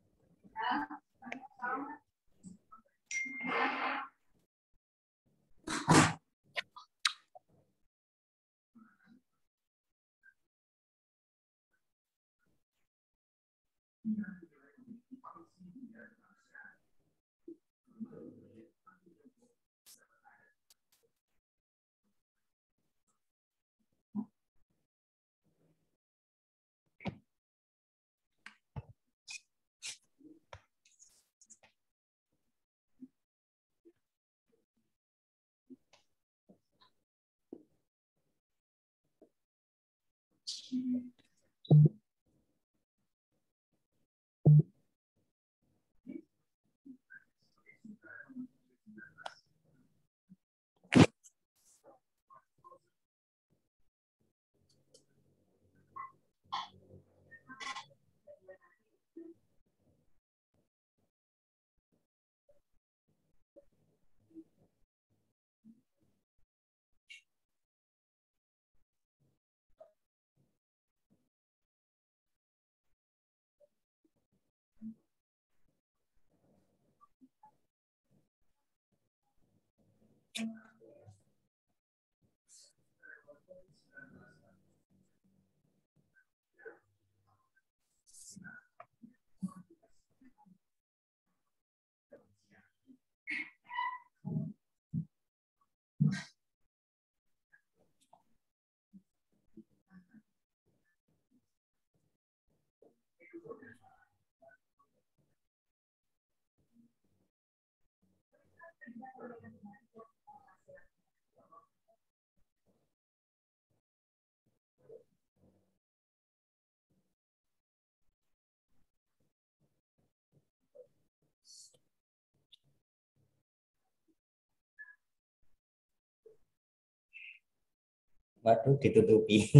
Waduh, ditutupi.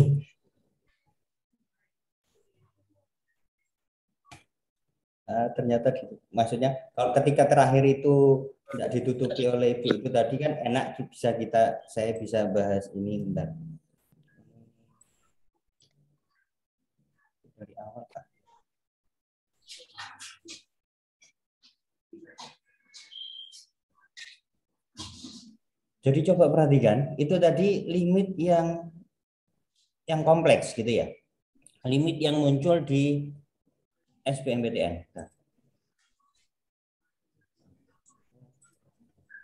Ternyata gitu. Maksudnya kalau ketika terakhir itu tidak ditutupi oleh ibu itu tadi kan enak bisa saya bisa bahas ini bentar. Dari awal Pak. Jadi coba perhatikan itu tadi limit yang kompleks gitu ya. Limit yang muncul di SBMPTN. Nah.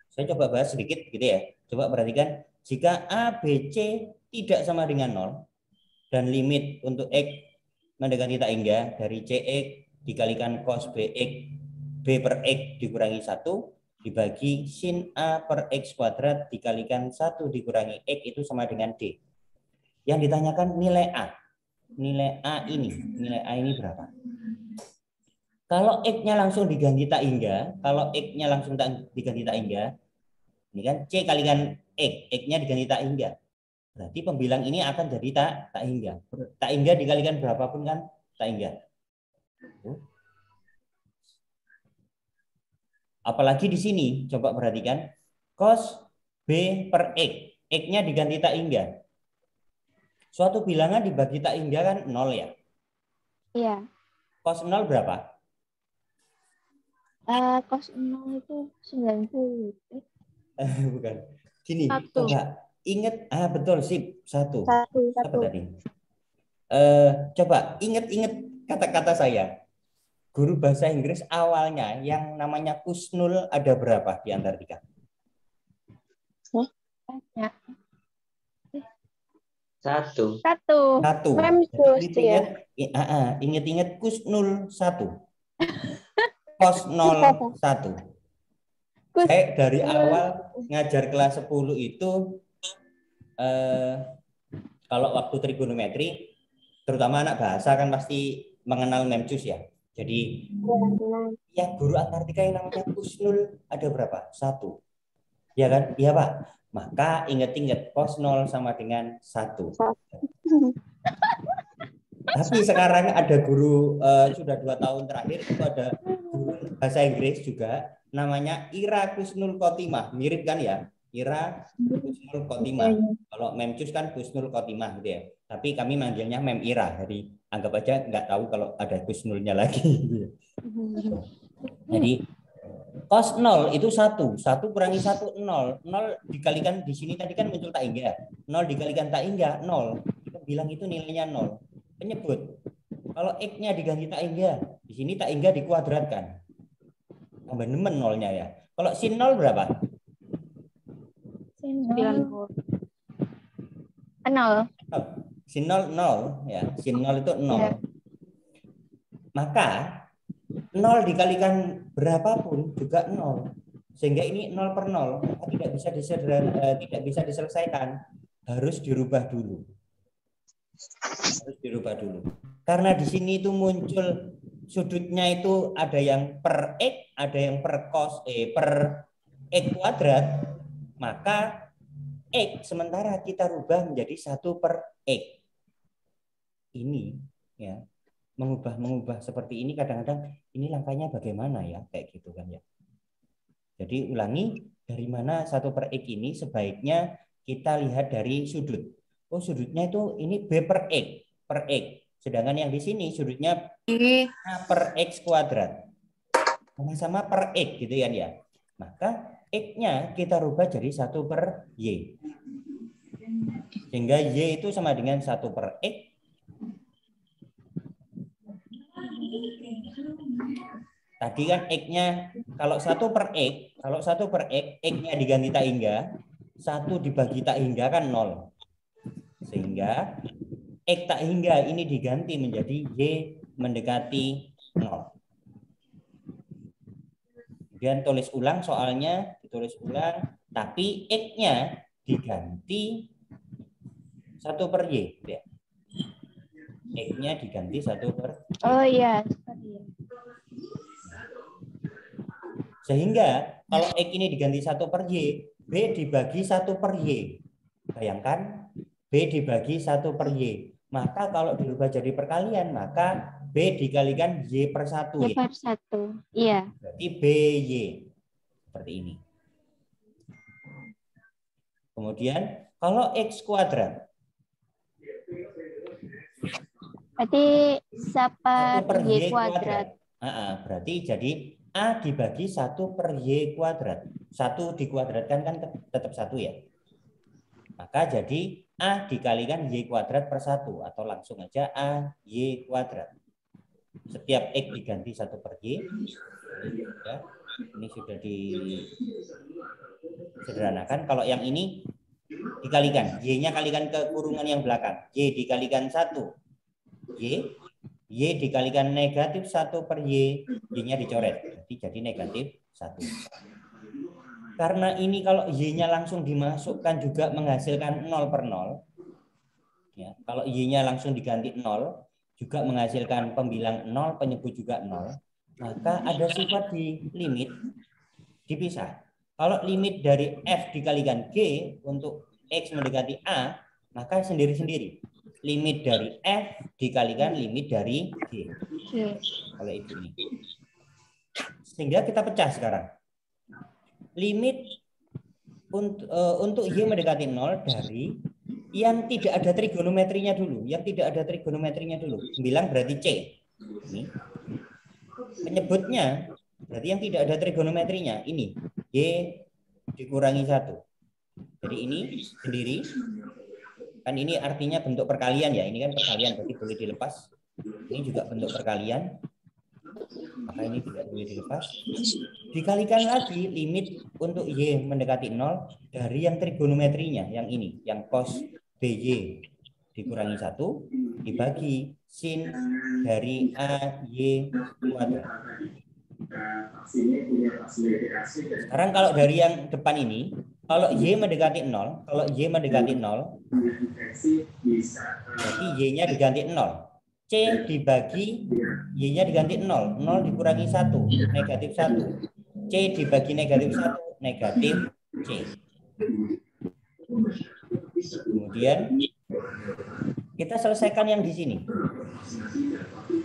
Saya coba bahas sedikit gitu ya. Coba perhatikan jika A, B, C tidak sama dengan 0 dan limit untuk X mendekati tak hingga dari CX dikalikan cos BX B per X dikurangi 1 dibagi sin A per X kuadrat dikalikan 1 dikurangi X itu sama dengan D. Yang ditanyakan nilai A. Nilai A ini berapa? Kalau X-nya langsung diganti tak hingga, ini kan C kalikan X, X-nya diganti tak hingga. Berarti pembilang ini akan jadi tak hingga. Tak hingga dikalikan berapapun kan tak hingga. Apalagi di sini, coba perhatikan. Cos B per X. X-nya diganti tak hingga. Suatu bilangan dibagi tak hingga kan 0 ya? Iya. Cos 0 berapa? Cos 0 itu 90. Bukan. Gini, 1. coba ingat. Betul, sip. 1. Satu. Apa tadi? Coba ingat kata-kata saya. Guru bahasa Inggris awalnya yang namanya Kusnul ada berapa di Antartika? Banyak. 1. 1. Memcus ya. Ingat Kusnul 1. Cos 0 1. Saya dari awal ngajar kelas 10 itu kalau waktu trigonometri terutama anak bahasa kan pasti mengenal memcus ya. Jadi ya guru Antartika yang namanya Kusnul ada berapa? 1. Ya kan? Iya Pak. Maka ingat cos 0 sama dengan 1. Tapi sekarang ada guru sudah 2 tahun terakhir itu ada guru bahasa Inggris juga namanya Ira Kusnul Khotimah. Mirip kan ya? Ira Kusnul Khotimah. Kalau memcus kan Kusnul Khotimah gitu ya. Tapi kami manggilnya Mem Ira. Jadi anggap aja nggak tahu kalau ada Kusnulnya lagi. Jadi cos 0 itu 1. 1 kurangi 1 0. 0 dikalikan di sini tadi kan muncul tak hingga. 0 dikalikan tak hingga 0. Kita bilang itu nilainya 0. Penyebut. Kalau X-nya diganti tak hingga, di sini tak hingga dikuadratkan. Tambah nemen 0-nya ya. Kalau sin 0 berapa? Sin 0. 0. Sin 0 0 ya. Sin 0 itu 0. Ya. Maka 0 dikalikan berapapun juga 0. Sehingga ini 0 per 0 tidak bisa diselesaikan. Harus dirubah dulu. Karena di sini itu muncul sudutnya itu ada yang per X, ada yang per cos per X kuadrat, maka X sementara kita rubah menjadi 1 per X. Ini ya, mengubah seperti ini kadang-kadang ini langkahnya bagaimana ya, kayak gitu kan ya. Jadi ulangi, dari mana 1 per X ini sebaiknya kita lihat dari sudut. Oh, sudutnya itu ini B per X. Sedangkan yang di sini sudutnya A per X kuadrat. Sama-sama per X gitu kan ya. Maka X-nya kita rubah jadi 1 per Y. Sehingga Y itu sama dengan 1 per X. Tadi kan X-nya kalau 1 per X, X-nya diganti tak hingga, 1 dibagi tak hingga kan 0. Sehingga X tak hingga ini diganti menjadi Y mendekati 0. Kemudian tulis ulang soalnya, ditulis ulang, tapi X-nya diganti 1 per Y. Ya. X-nya diganti 1 per Y. Oh iya. Sehingga kalau X ini diganti 1 per Y, B dibagi 1 per Y. Bayangkan B dibagi 1 per Y. Maka kalau dirubah jadi perkalian, maka B dikalikan Y per 1. Y per 1. Iya. Berarti BY. Seperti ini. Kemudian kalau X kuadrat. Berarti 1 per Y kuadrat. Berarti jadi A dibagi 1 per Y kuadrat. 1 dikuadratkan kan tetap 1 ya. Maka jadi A dikalikan Y kuadrat per 1. Atau langsung aja A Y kuadrat. Setiap X diganti 1 per Y. Ya, ini sudah disederhanakan. Kalau yang ini dikalikan. Y-nya kalikan ke kurungan yang belakang. Y dikalikan 1. Y Y dikalikan negatif 1 per Y, Y-nya dicoret. Jadi negatif 1. Karena ini kalau Y-nya langsung dimasukkan juga menghasilkan 0 per 0. Ya, kalau Y-nya langsung diganti 0, juga menghasilkan pembilang 0, penyebut juga 0. Maka ada sifat di limit dipisah. Kalau limit dari F dikalikan G untuk X mendekati A, maka sendiri-sendiri. Limit dari F dikalikan limit dari G. Kalau itu ini. Sehingga kita pecah sekarang. Limit untuk Y mendekati 0 dari yang tidak ada trigonometrinya dulu. Yang tidak ada trigonometrinya dulu. Bilang berarti C. Ini. Penyebutnya berarti yang tidak ada trigonometrinya. Ini. Y dikurangi 1. Jadi ini sendiri. Kan ini artinya bentuk perkalian ya. Ini kan perkalian, berarti boleh dilepas. Ini juga bentuk perkalian. Maka ini tidak boleh dilepas. Dikalikan lagi limit untuk Y mendekati 0 dari yang trigonometrinya. Yang ini. Yang cos BY dikurangi 1 dibagi sin dari AY kuadrat. Sekarang kalau dari yang depan ini, kalau Y mendekati 0, berarti Y-nya diganti 0. C dibagi Y-nya diganti 0. 0 dikurangi 1, negatif 1. C dibagi negatif 1, negatif C. Kemudian kita selesaikan yang di sini.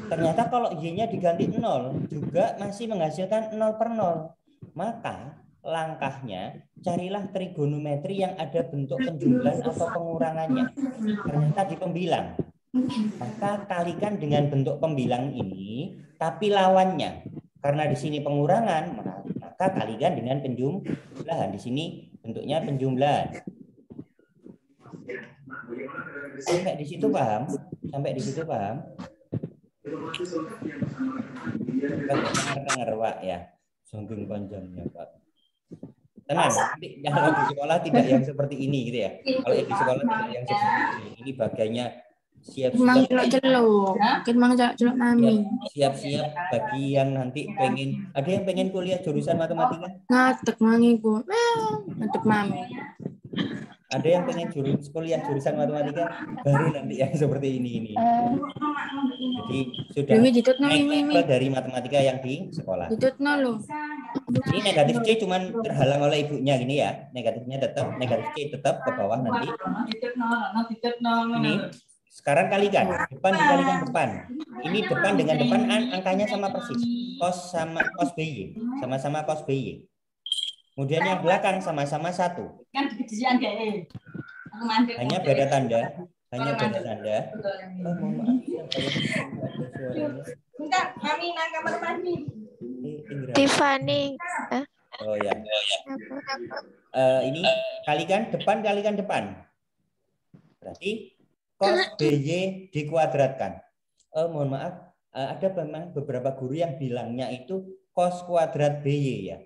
Ternyata kalau Y-nya diganti 0 juga masih menghasilkan 0 per 0. Maka langkahnya carilah trigonometri yang ada bentuk penjumlahan atau pengurangannya. Ternyata di pembilang. Maka kalikan dengan bentuk pembilang ini, tapi lawannya. Karena di sini pengurangan, maka kalikan dengan penjumlahan. Di sini bentuknya penjumlahan. Sampai di situ paham? Sampai di situ paham? Dengar Pak ya. Songgung panjangnya Pak. Tenang, nanti kalau di sekolah tidak yang seperti ini gitu ya. Kalau di sekolah tidak yang seperti ini. Ini bagiannya siap-siap bagi yang nanti pengen, ada yang pengen kuliah jurusan matematika? Ngatek mangi Bu. Ngatek mami. Ada yang pengen kuliah jurusan matematika, baru nanti yang seperti ini. Jadi sudah naik level dari matematika yang di sekolah. Ini negatif C cuman terhalang oleh ibunya gini ya. Negatifnya tetap, negatif C tetap ke bawah nanti. Ini sekarang kalikan, depan dikalikan depan. Ini depan dengan depan angkanya sama persis. Cos sama cos BY, sama-sama cos BY. Kemudian yang belakang sama-sama 1. Hanya beda tanda. Hanya beda tanda. Oh, mohon maaf. Tiffany. Oh ya. Ini kalikan depan. Berarti cos BY dikuadratkan. Mohon maaf. Ada memang beberapa guru yang bilangnya itu cos kuadrat BY ya.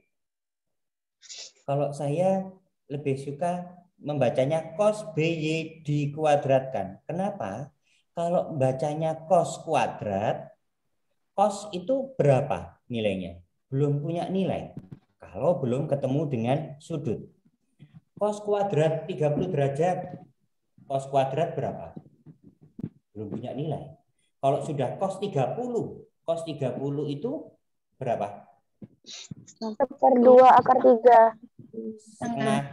Kalau saya lebih suka membacanya cos BY dikuadratkan. Kenapa? Kalau bacanya cos kuadrat, cos itu berapa nilainya? Belum punya nilai. Kalau belum ketemu dengan sudut. Cos kuadrat 30 derajat, cos kuadrat berapa? Belum punya nilai. Kalau sudah cos 30 itu berapa? 1/2 akar 3. Setengah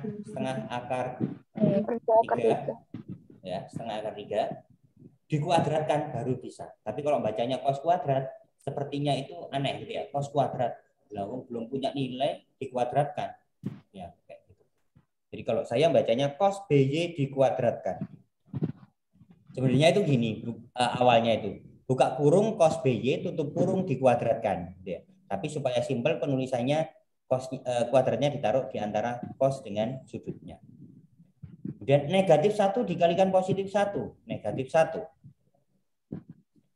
akar 3. Ya, setengah akar 3. Dikuadratkan baru bisa. Tapi kalau bacanya cos kuadrat, sepertinya itu aneh gitu ya. Cos kuadrat. Lalu belum punya nilai dikuadratkan. Ya, kayak gitu. Jadi kalau saya bacanya cos BY dikuadratkan. Sebenarnya itu gini, awalnya itu. Buka kurung cos BY, tutup kurung dikuadratkan. Gitu ya. Tapi supaya simpel penulisannya cos kuadratnya ditaruh di antara cos dengan sudutnya. Kemudian negatif 1 dikalikan positif 1. Negatif 1.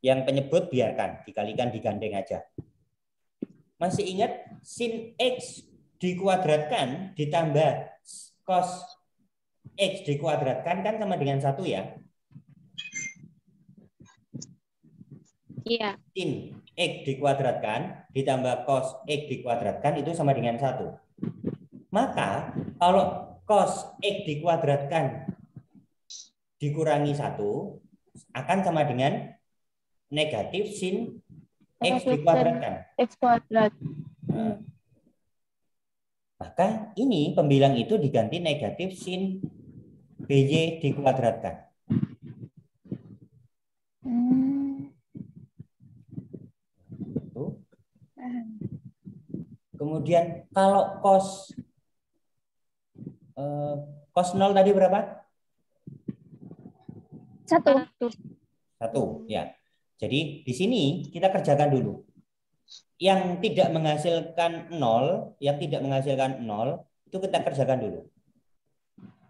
Yang penyebut biarkan, dikalikan digandeng aja. Masih ingat sin X dikuadratkan ditambah cos X dikuadratkan kan sama dengan 1 ya. Iya. sin X dikuadratkan ditambah cos X dikuadratkan itu sama dengan 1. Maka kalau cos X dikuadratkan dikurangi 1 akan sama dengan negatif sin X dikuadratkan. X kuadrat. Nah, maka ini pembilang itu diganti negatif sin BY dikuadratkan. Kemudian kalau cos 0 tadi berapa? 1. 1 ya. Jadi di sini kita kerjakan dulu. Yang tidak menghasilkan 0, itu kita kerjakan dulu.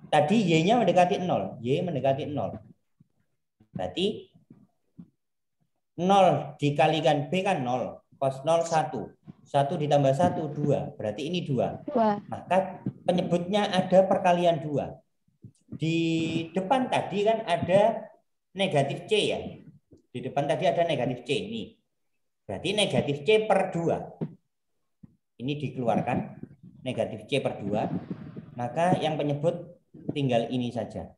Tadi Y-nya mendekati 0, Y mendekati 0. Berarti 0 dikalikan B kan 0, cos 0 1. 1 ditambah 1 2, berarti ini 2. Maka penyebutnya ada perkalian 2. Di depan tadi kan ada negatif C ya. Di depan tadi ada negatif C ini. Berarti negatif C per 2. Ini dikeluarkan negatif C per 2. Maka yang penyebut tinggal ini saja.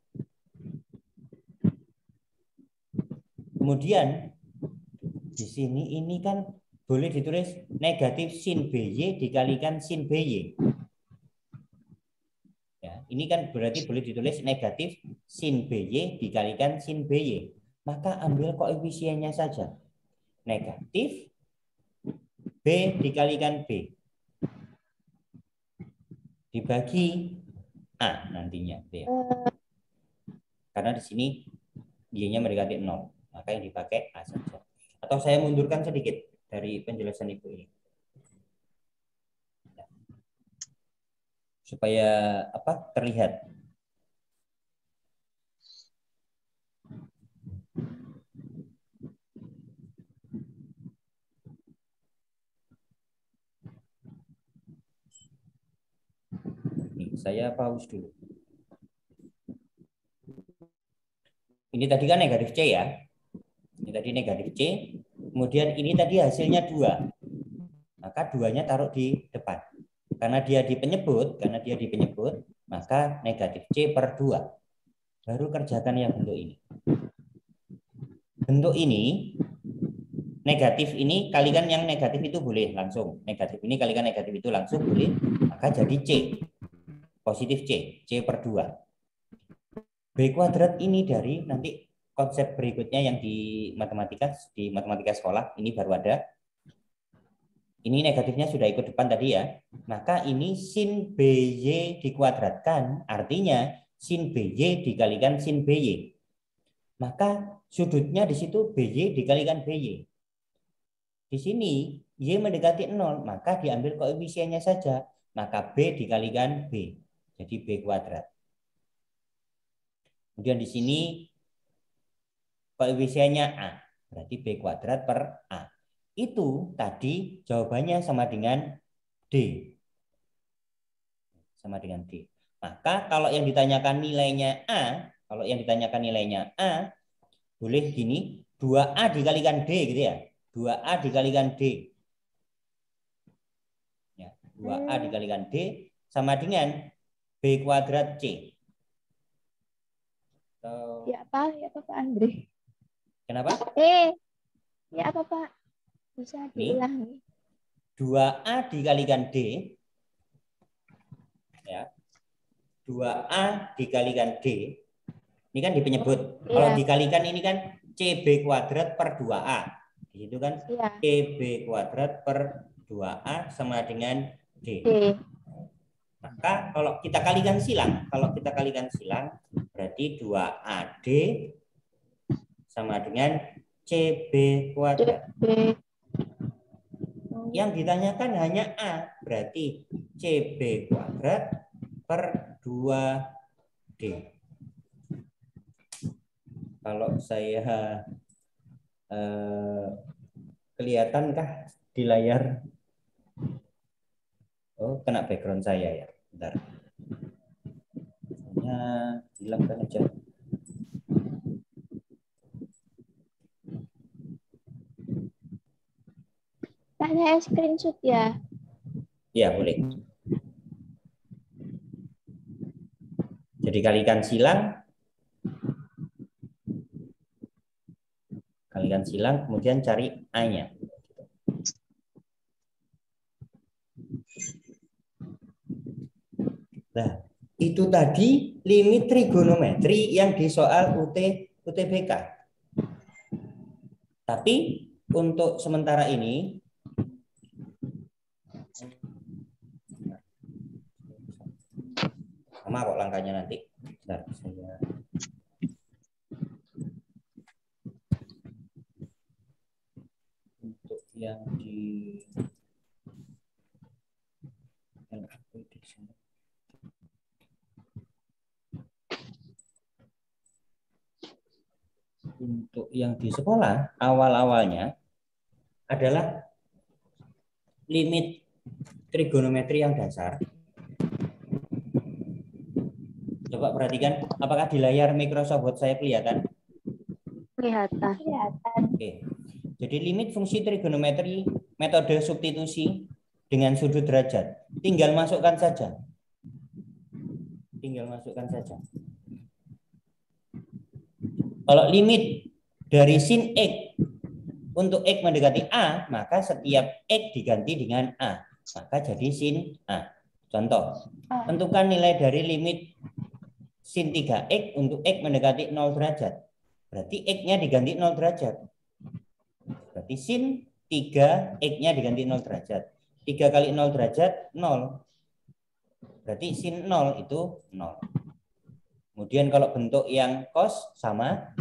Kemudian di sini ini kan boleh ditulis negatif sin BY dikalikan sin BY. Ya, ini kan berarti boleh ditulis negatif sin BY dikalikan sin BY. Maka ambil koefisiennya saja. Negatif B dikalikan B. Dibagi A nantinya. Ya. Karena di sini Y-nya mendekati 0. Maka yang dipakai A saja. Atau saya mundurkan sedikit dari penjelasan Ibu ini. Supaya terlihat. Nih, saya pause dulu. Ini tadi kan negatif C ya. Ini tadi negatif C. Kemudian ini tadi hasilnya 2. Maka 2-nya taruh di depan. Karena dia di penyebut, maka negatif C per 2. Baru kerjakan yang bentuk ini. Bentuk ini, negatif ini kalikan yang negatif itu boleh langsung. Negatif ini kalikan negatif itu langsung boleh. Maka jadi C. Positif C. C per 2. B kuadrat ini dari nanti konsep berikutnya yang di matematika sekolah. Ini baru ada. Ini negatifnya sudah ikut depan tadi ya. Maka ini sin BY dikuadratkan. Artinya sin BY dikalikan sin BY. Maka sudutnya di situ BY dikalikan BY. Di sini Y mendekati 0. Maka diambil koefisiennya saja. Maka B dikalikan B. Jadi B kuadrat. Kemudian di sini koefisiennya A. Berarti B kuadrat per A. Itu tadi jawabannya sama dengan D. Sama dengan D. Maka kalau yang ditanyakan nilainya A, boleh gini, 2A dikalikan D gitu ya. 2A dikalikan D. Ya, 2A dikalikan D sama dengan B kuadrat C. Ya apa Pak Andre? Kenapa? Ya apa Pak? Bisa diulangi. 2A dikalikan D. Ya. 2A dikalikan D. Ini kan di penyebut. Kalau dikalikan ini kan CB kuadrat per 2A. Di situ kan CB kuadrat per 2A sama dengan D. Maka kalau kita kalikan silang, berarti 2AD sama dengan CB kuadrat. Yang ditanyakan hanya A, berarti CB kuadrat per 2D. Kalau saya kelihatankah di layar? Oh, kena background saya ya. Bentar. Hanya hilangkan aja. Pak, saya screenshot ya. Ya, boleh. Jadi kalikan silang, kemudian cari A-nya. Nah, itu tadi limit trigonometri yang di soal UTBK. Tapi untuk sementara ini sama kok langkahnya nanti. Bentar, saya untuk yang di untuk yang di sekolah awal-awalnya adalah limit trigonometri yang dasar. Coba perhatikan, apakah di layar Microsoft Word saya kelihatan? Kelihatan. Oke. Jadi limit fungsi trigonometri metode substitusi dengan sudut derajat. Tinggal masukkan saja. Kalau limit dari sin X untuk X mendekati A, maka setiap X diganti dengan A. Maka jadi sin A. Contoh, tentukan nilai dari limit sin 3X untuk X mendekati 0 derajat. Berarti X-nya diganti 0 derajat. Berarti sin 3X-nya diganti 0 derajat. 3 kali 0 derajat, 0. Berarti sin 0 itu 0. Kemudian kalau bentuk yang cos sama,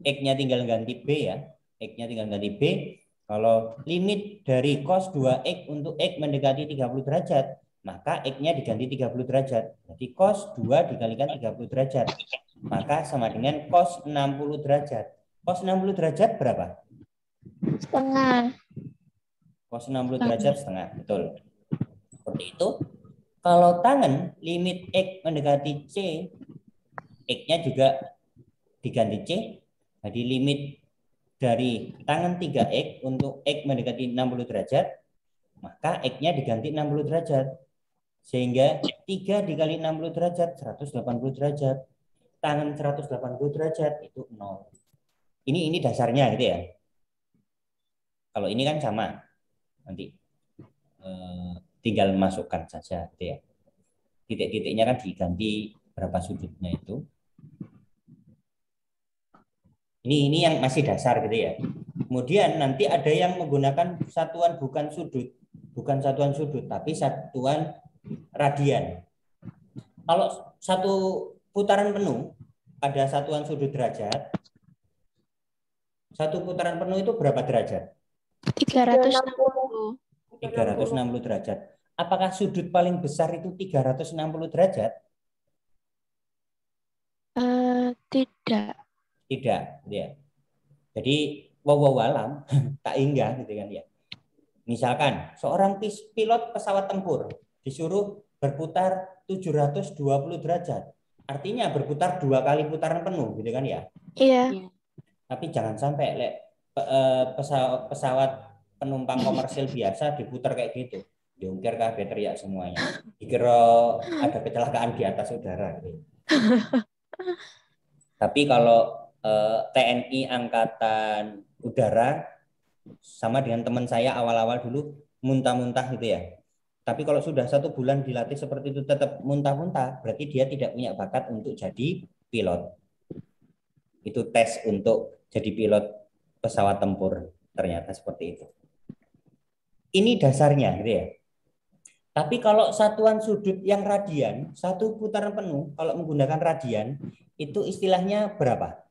X-nya tinggal ganti B ya. X-nya tinggal ganti B. Kalau limit dari cos 2X untuk X mendekati 30 derajat, maka X-nya diganti 30 derajat. Berarti cos 2 dikalikan 30 derajat. Maka sama dengan cos 60 derajat. Cos 60 derajat berapa? Setengah. Cos 60 derajat setengah. Betul. Seperti itu. Kalau tangan limit X mendekati C, X-nya juga diganti C. Jadi limit dari tangan 3X untuk X mendekati 60 derajat, maka X-nya diganti 60 derajat. Sehingga 3 dikali 60 derajat, 180 derajat. Tangan 180 derajat itu 0. Ini dasarnya gitu ya. Kalau ini kan sama. Nanti tinggal masukkan saja gitu ya. Titik-titiknya kan diganti berapa sudutnya itu. Ini yang masih dasar gitu ya. Kemudian nanti ada yang menggunakan satuan bukan satuan sudut, tapi satuan radian. Kalau satu putaran penuh ada satuan sudut derajat. Satu putaran penuh itu berapa derajat? 360. 360 derajat. Apakah sudut paling besar itu 360 derajat? Tidak. Tidak, ya. Jadi wow alam tak hingga gitu kan ya. Misalkan seorang pilot pesawat tempur disuruh berputar 720 derajat. Artinya berputar 2 kali putaran penuh gitu kan ya. Iya. Tapi jangan sampai pesawat penumpang komersil biasa diputar kayak gitu. Diungkir kabeh teriak semuanya. Dikira ada kecelakaan di atas udara gitu. Tapi kalau TNI Angkatan Udara sama dengan teman saya awal-awal dulu muntah-muntah gitu ya. Tapi kalau sudah 1 bulan dilatih seperti itu tetap muntah-muntah, berarti dia tidak punya bakat untuk jadi pilot. Itu tes untuk jadi pilot pesawat tempur, ternyata seperti itu. Ini dasarnya gitu ya. Tapi kalau satuan sudut yang radian, satu putaran penuh kalau menggunakan radian, itu istilahnya berapa?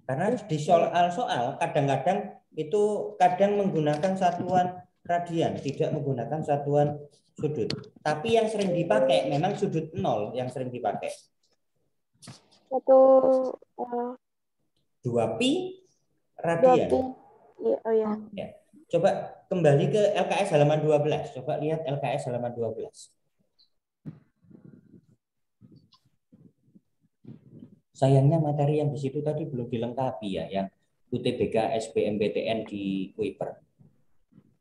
Karena di soal-soal kadang-kadang itu menggunakan satuan radian, tidak menggunakan satuan sudut. Tapi yang sering dipakai memang sudut 0 yang sering dipakai. 2pi radian. 2pi. Iya, oh ya. Ya. Coba kembali ke LKS halaman 12. Coba lihat LKS halaman 12. Sayangnya materi yang di situ tadi belum dilengkapi ya, yang UTBK SBMPTN di Kuiper.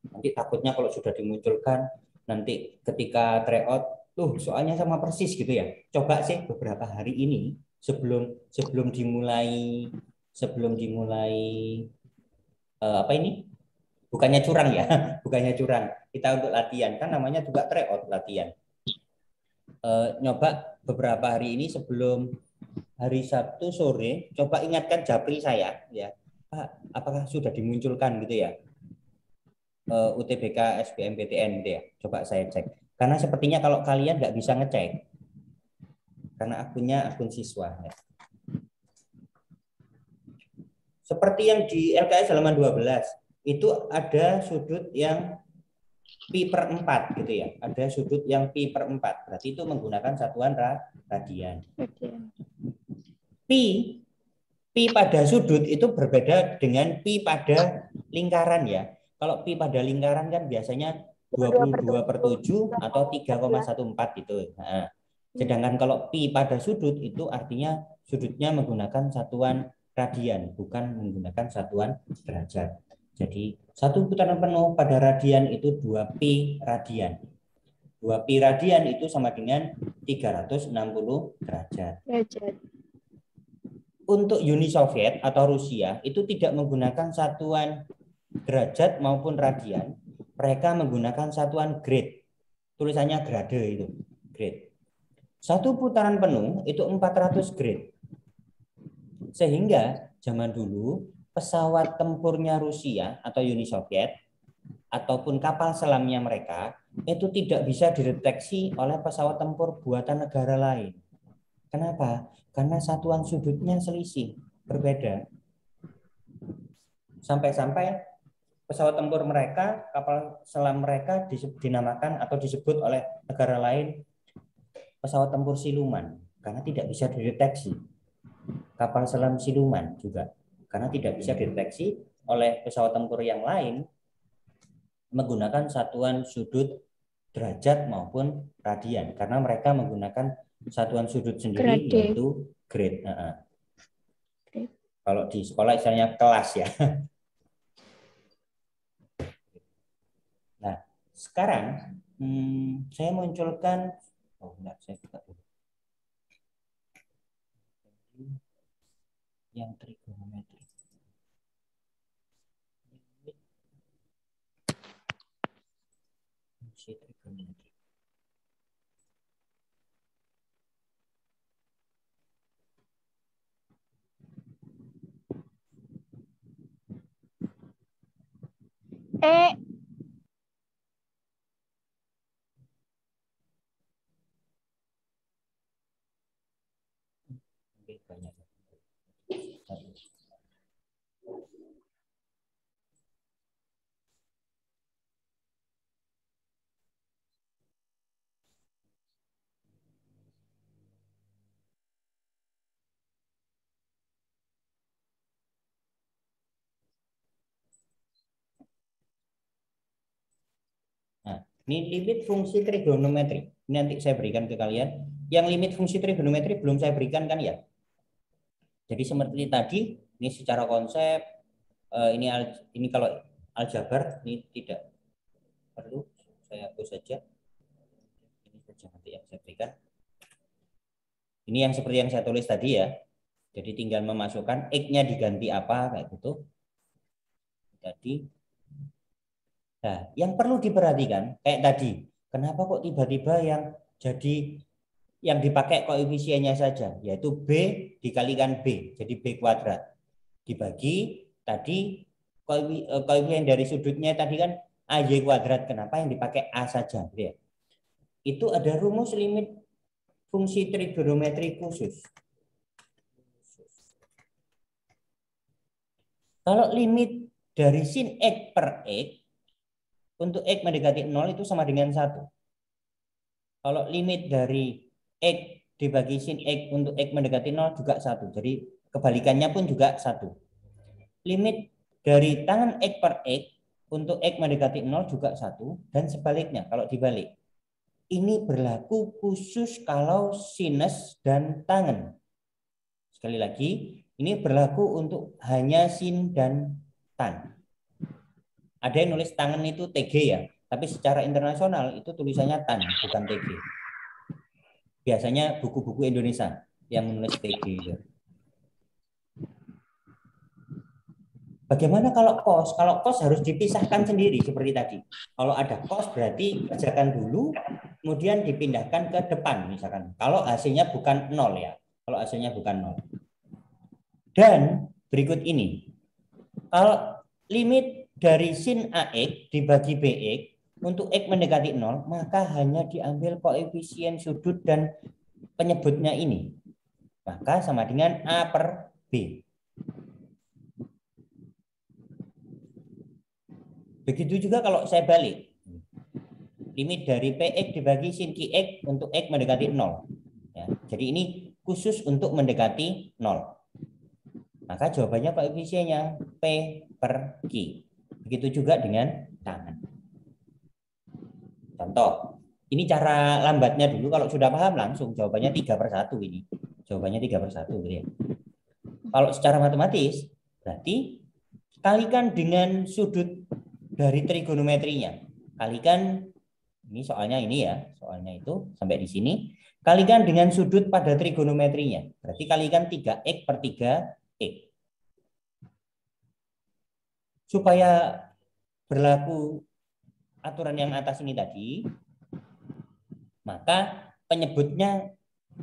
Nanti takutnya kalau sudah dimunculkan, nanti ketika tryout, soalnya sama persis gitu ya. Coba sih beberapa hari ini sebelum dimulai apa ini? Bukannya curang ya, bukannya curang. Kita untuk latihan kan namanya juga tryout latihan. Nyoba beberapa hari ini sebelum hari Sabtu sore, coba ingatkan japri saya ya, Pak, apakah sudah dimunculkan gitu ya UTBK SBMPTN gitu ya. Coba saya cek. Karena sepertinya kalau kalian nggak bisa ngecek, karena akunnya akun siswa. Ya. Seperti yang di LKS halaman 12, itu ada sudut yang pi/4 gitu ya. Ada sudut yang pi/4. Berarti itu menggunakan satuan radian. Pi pada sudut itu berbeda dengan pi pada lingkaran ya. Kalau pi pada lingkaran kan biasanya 22/7 atau 3,14 gitu. Nah, sedangkan kalau pi pada sudut itu artinya sudutnya menggunakan satuan radian, bukan menggunakan satuan derajat. Jadi satu putaran penuh pada radian itu 2pi radian. 2pi radian itu sama dengan 360 derajat. Untuk Uni Soviet atau Rusia itu tidak menggunakan satuan derajat maupun radian. Mereka menggunakan satuan grade. Tulisannya grade itu, grade. Satu putaran penuh itu 400 grade. Sehingga zaman dulu pesawat tempurnya Rusia atau Uni Soviet ataupun kapal selamnya mereka itu tidak bisa dideteksi oleh pesawat tempur buatan negara lain. Kenapa? Karena satuan sudutnya selisih, berbeda. Sampai-sampai pesawat tempur mereka, kapal selam mereka dinamakan atau disebut oleh negara lain pesawat tempur siluman karena tidak bisa dideteksi. Kapal selam siluman juga karena tidak bisa dideteksi oleh pesawat tempur yang lain menggunakan satuan sudut derajat maupun radian karena mereka menggunakan satuan sudut sendiri yaitu grade. Kalau di sekolah istilahnya kelas ya. Nah, sekarang saya munculkan saya buka dulu. Yang trigonometri. Fungsi trigonometri. Banyak. Nah, ini limit fungsi trigonometri. Ini nanti saya berikan ke kalian. Yang limit fungsi trigonometri belum saya berikan kan ya? Jadi seperti tadi, ini secara konsep, ini kalau aljabar ini tidak perlu, saya hapus saja. Ini saja nanti yang saya berikan. Ini yang seperti yang saya tulis tadi ya. Jadi tinggal memasukkan X-nya diganti apa kayak gitu. Tadi. Nah, yang perlu diperhatikan kayak tadi, kenapa kok tiba-tiba yang dipakai koefisiennya saja, yaitu B dikalikan B, jadi B kuadrat. Dibagi tadi koefisien dari sudutnya tadi kan AY kuadrat, kenapa yang dipakai A saja? Ya. Itu ada rumus limit fungsi trigonometri khusus. Kalau limit dari sin X per X, untuk X mendekati 0 itu sama dengan 1. Kalau limit dari X dibagi sin X untuk X mendekati 0 juga 1. Jadi kebalikannya pun juga 1. Limit dari tangan X per X untuk X mendekati 0 juga 1. Dan sebaliknya kalau dibalik. Ini berlaku khusus kalau sinus dan tangen. Sekali lagi, Ini berlaku untuk hanya sin dan tan. Ada yang nulis tangan itu TG ya, tapi secara internasional itu tulisannya tan, bukan TG. Biasanya buku-buku Indonesia yang menulis TG itu. Bagaimana kalau kos? Kalau kos harus dipisahkan sendiri seperti tadi. Kalau ada kos berarti kerjakan dulu, kemudian dipindahkan ke depan misalkan. Kalau hasilnya bukan 0 ya. Kalau hasilnya bukan 0. Dan berikut ini. Kalau limit dari sin AX dibagi BX untuk X mendekati 0, maka hanya diambil koefisien sudut dan penyebutnya ini. Maka sama dengan A per B. Begitu juga kalau saya balik. Limit dari PX dibagi sin QX untuk X mendekati 0. Ya, jadi ini khusus untuk mendekati 0. Maka jawabannya koefisiennya P per Q. Begitu juga dengan tangan. Contoh, ini cara lambatnya dulu. Kalau sudah paham langsung jawabannya 3/1 ini. Jawabannya 3/1 gitu ya. Kalau secara matematis berarti kalikan dengan sudut dari trigonometrinya. Kalikan, ini soalnya ini ya, soalnya itu sampai di sini. Kalikan dengan sudut pada trigonometrinya. Berarti kalikan 3x per 3x. Supaya berlaku aturan yang atas ini tadi, maka penyebutnya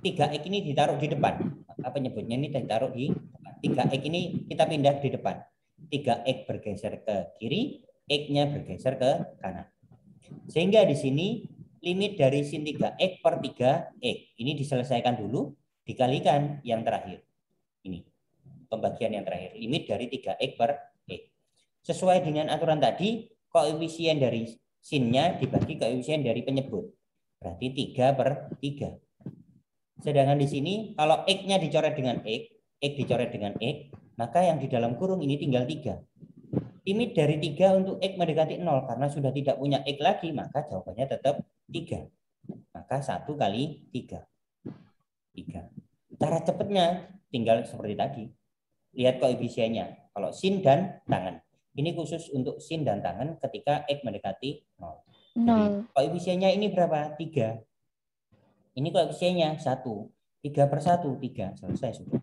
3x ini ditaruh di depan. Maka penyebutnya ini ditaruh di depan. 3x ini kita pindah di depan. 3x bergeser ke kiri, X-nya bergeser ke kanan. Sehingga di sini limit dari sin 3x per 3x. Ini diselesaikan dulu, dikalikan yang terakhir. Ini pembagian yang terakhir. Limit dari 3x per x. Sesuai dengan aturan tadi, koefisien dari sinnya dibagi koefisien dari penyebut. Berarti 3/3. Sedangkan di sini, kalau X-nya dicoret dengan X dicoret dengan X, maka yang di dalam kurung ini tinggal 3. Limit dari 3 untuk X mendekati 0. Karena sudah tidak punya X lagi, maka jawabannya tetap 3. Maka 1 kali 3. 3. Cara cepatnya tinggal seperti tadi. Lihat koefisiennya. Kalau sin dan tangan. Ini khusus untuk sin dan tangan ketika X mendekati 0. 0. Koefisiennya ini berapa? 3. Ini koefisiennya 1. 3/1, 3. Selesai sudah.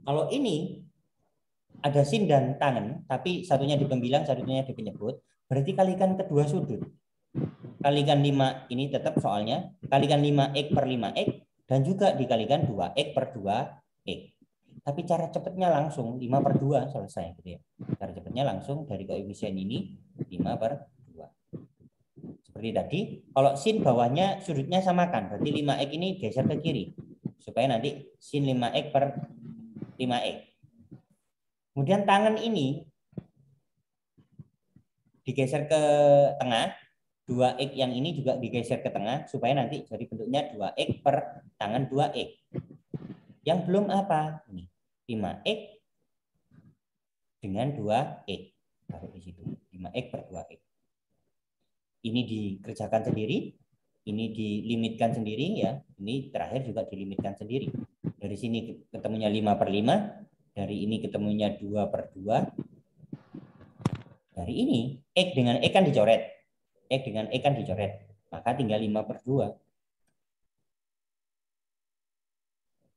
Kalau ini ada sin dan tangan, tapi satunya di pembilang, satunya di penyebut, berarti kalikan kedua sudut. Kalikan 5, ini tetap soalnya, kalikan 5x per 5x, dan juga dikalikan 2x per 2x. Tapi cara cepatnya langsung 5/2 selesai gitu ya. Cara cepatnya langsung dari koefisien ini 5/2. Seperti tadi, kalau sin bawahnya sudutnya samakan, berarti 5x ini geser ke kiri. Supaya nanti sin 5x per 5x. Kemudian tangan ini digeser ke tengah, 2x yang ini juga digeser ke tengah, supaya nanti jadi bentuknya 2x per tangan 2x. Yang belum apa? Ini 5x dengan 2x. Taruh di situ. 5x per 2x. Ini dikerjakan sendiri, ini dilimitkan sendiri ya. Ini terakhir juga dilimitkan sendiri. Dari sini ketemunya 5/5, dari ini ketemunya 2/2. Dari ini X dengan X kan dicoret. X dengan X kan dicoret. Maka tinggal 5/2.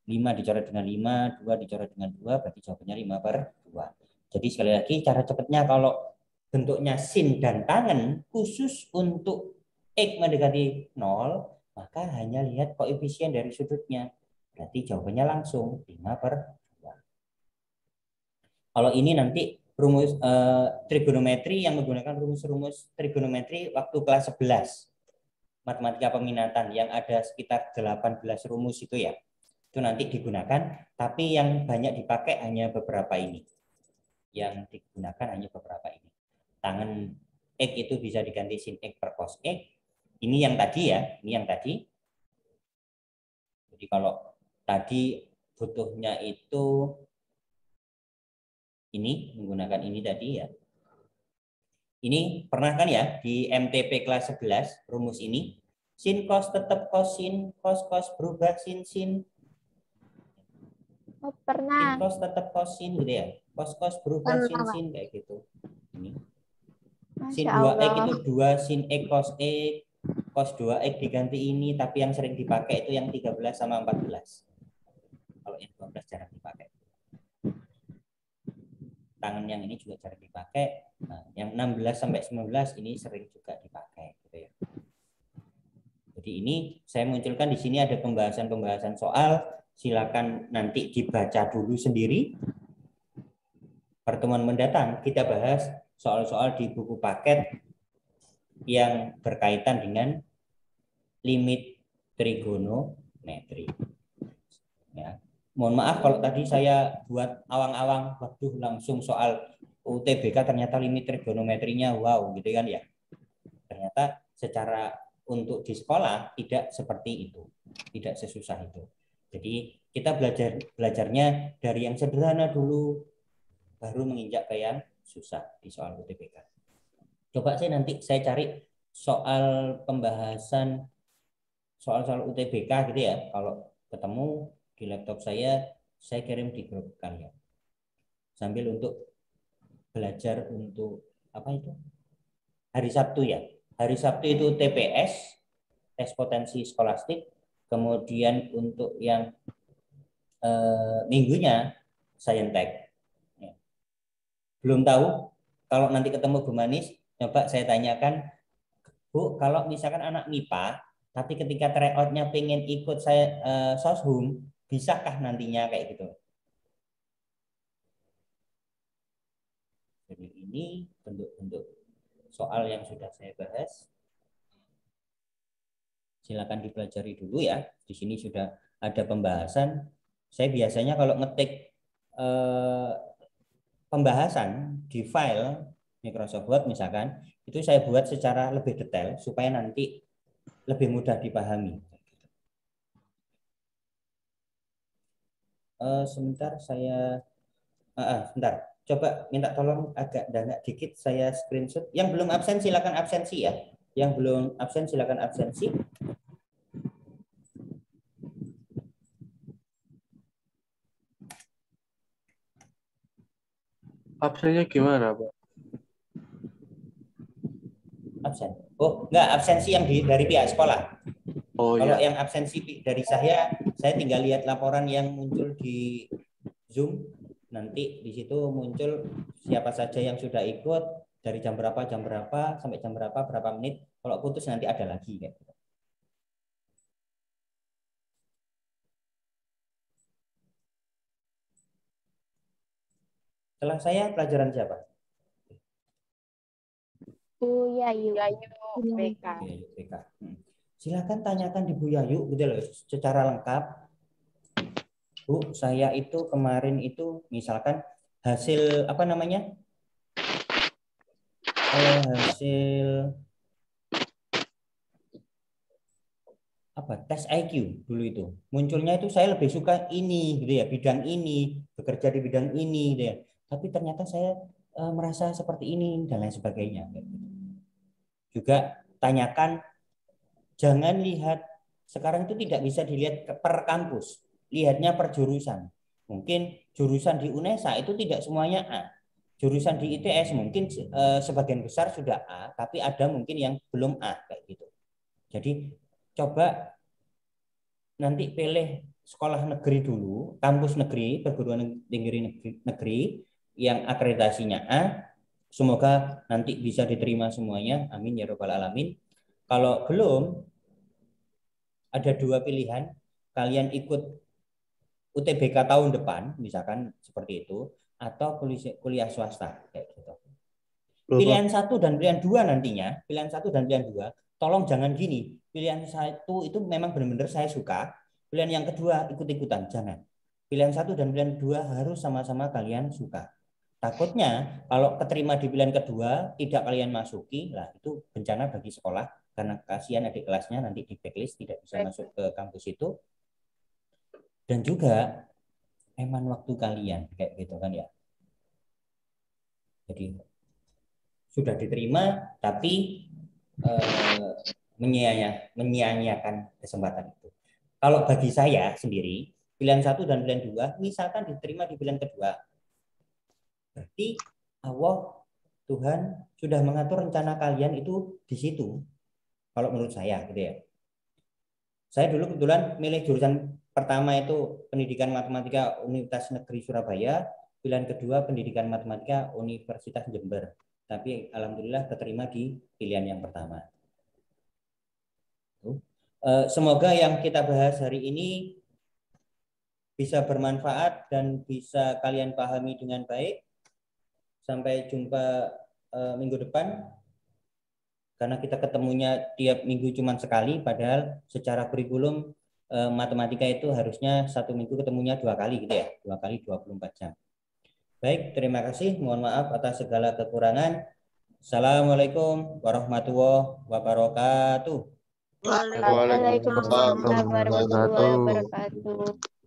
5 dicoret dengan 5, 2 dicoret dengan 2, berarti jawabannya 5/2. Jadi sekali lagi cara cepatnya kalau bentuknya sin dan tangan khusus untuk X mendekati 0, maka hanya lihat koefisien dari sudutnya. Berarti jawabannya langsung 5/2. Kalau ini nanti rumus trigonometri yang menggunakan rumus-rumus trigonometri waktu kelas 11. Matematika peminatan yang ada sekitar 18 rumus itu ya. Itu nanti digunakan, tapi yang banyak dipakai hanya beberapa ini. Yang digunakan hanya beberapa ini. Tangan X itu bisa diganti sin X per cos X. Ini yang tadi ya, ini yang tadi. Jadi kalau tadi butuhnya itu ini, menggunakan ini tadi ya. Ini pernah kan ya di MTP kelas 11 rumus ini. Sin cos tetap cos sin, cos cos berubah sin sin. Oh, pernah. Sin cos tetap cos sin gitu ya. Cos berubah sin kayak gitu. Ini. Sin Masya 2x Allah. itu 2 sin x cos x. Cos 2x diganti ini, tapi yang sering dipakai itu yang 13 sama 14. Kalau yang 12 jarang dipakai. Tangan yang ini juga jarang dipakai. Nah, yang 16 sampai 19 ini sering juga dipakai gitu ya. Jadi ini saya munculkan di sini ada pembahasan-pembahasan soal, silakan nanti dibaca dulu sendiri. Pertemuan mendatang kita bahas soal-soal di buku paket yang berkaitan dengan limit trigonometri. Ya. Mohon maaf kalau tadi saya buat awang-awang, waduh langsung soal UTBK ternyata limit trigonometrinya wow gitu kan ya. Ternyata secara untuk di sekolah tidak seperti itu, tidak sesusah itu. Jadi kita belajarnya dari yang sederhana dulu, baru menginjak ke yang susah di soal UTBK. Coba nanti saya cari soal pembahasan soal-soal UTBK gitu ya. Kalau ketemu di laptop saya kirim di grup kalian. Sambil untuk belajar untuk apa itu? Hari Sabtu ya. Hari Sabtu itu TPS, tes potensi skolastik. Kemudian untuk yang minggunya Saintek. Ya. Belum tahu, kalau nanti ketemu Bu Manis, coba saya tanyakan, Bu, kalau misalkan anak MIPA, tapi ketika tryout-nya pengen ikut saya soshum, bisakah nantinya kayak gitu? Jadi ini bentuk-bentuk soal yang sudah saya bahas. Silakan dipelajari dulu ya. Di sini sudah ada pembahasan. Saya biasanya kalau ngetik pembahasan di file Microsoft Word misalkan, itu saya buat secara lebih detail supaya nanti lebih mudah dipahami. Sebentar saya sebentar. Coba minta tolong agak dangak dikit saya screenshot. Yang belum absen silakan absensi ya. Yang belum absen silakan absensi. Absennya gimana, Pak? Absen. Oh, enggak, absensi yang dari pihak sekolah. Oh, kalau ya. yang absensi dari saya tinggal lihat laporan yang muncul di Zoom. Nanti di situ muncul siapa saja yang sudah ikut, dari jam berapa sampai jam berapa menit. Kalau putus nanti ada lagi kayak gitu. Setelah saya pelajaran siapa? Bu Yayu. BK. BK. Silakan tanyakan di Bu Yayu gitu loh, secara lengkap. Bu, saya itu kemarin itu misalkan hasil apa namanya? Hasil apa? Tes IQ dulu itu. Munculnya itu saya lebih suka ini gitu ya, bidang ini, bekerja di bidang ini gitu ya. Tapi ternyata saya merasa seperti ini dan lain sebagainya. Juga tanyakan, jangan lihat sekarang itu tidak bisa dilihat per kampus, lihatnya per jurusan. Mungkin jurusan di UNESA itu tidak semuanya A. Jurusan di ITS mungkin sebagian besar sudah A, tapi ada mungkin yang belum A kayak gitu. Jadi coba nanti pilih sekolah negeri dulu, kampus negeri, perguruan tinggi negeri yang akreditasinya A. Semoga nanti bisa diterima semuanya. Amin ya rabbal alamin. Kalau belum, ada dua pilihan. Kalian ikut UTBK tahun depan, misalkan seperti itu, atau kuliah swasta kayak gitu. Pilihan 1 dan pilihan 2 nantinya, pilihan 1 dan pilihan 2, tolong jangan gini. Pilihan 1 itu memang benar-benar saya suka. Pilihan yang kedua ikut-ikutan, jangan. Pilihan 1 dan pilihan 2 harus sama-sama kalian suka. Takutnya kalau keterima di pilihan kedua tidak kalian masuki, lah itu bencana bagi sekolah karena kasihan adik kelasnya nanti di backlist tidak bisa masuk ke kampus itu. Dan juga eman waktu kalian kayak gitu kan ya. Jadi sudah diterima tapi menyia-nyiakan kesempatan itu. Kalau bagi saya sendiri pilihan 1 dan pilihan 2, misalkan diterima di pilihan kedua. Berarti Allah, Tuhan sudah mengatur rencana kalian itu di situ. Kalau menurut saya gitu ya. Saya dulu kebetulan milih jurusan pertama itu pendidikan matematika Universitas Negeri Surabaya, pilihan kedua pendidikan matematika Universitas Jember. Tapi alhamdulillah keterima di pilihan yang pertama. Semoga yang kita bahas hari ini bisa bermanfaat dan bisa kalian pahami dengan baik. Sampai jumpa minggu depan. Karena kita ketemunya tiap minggu cuma sekali, padahal secara kurikulum matematika itu harusnya 1 minggu ketemunya 2 kali gitu ya, 2 kali 24 jam. Baik, terima kasih. Mohon maaf atas segala kekurangan. Assalamualaikum warahmatullahi wabarakatuh. Waalaikumsalam warahmatullahi wabarakatuh.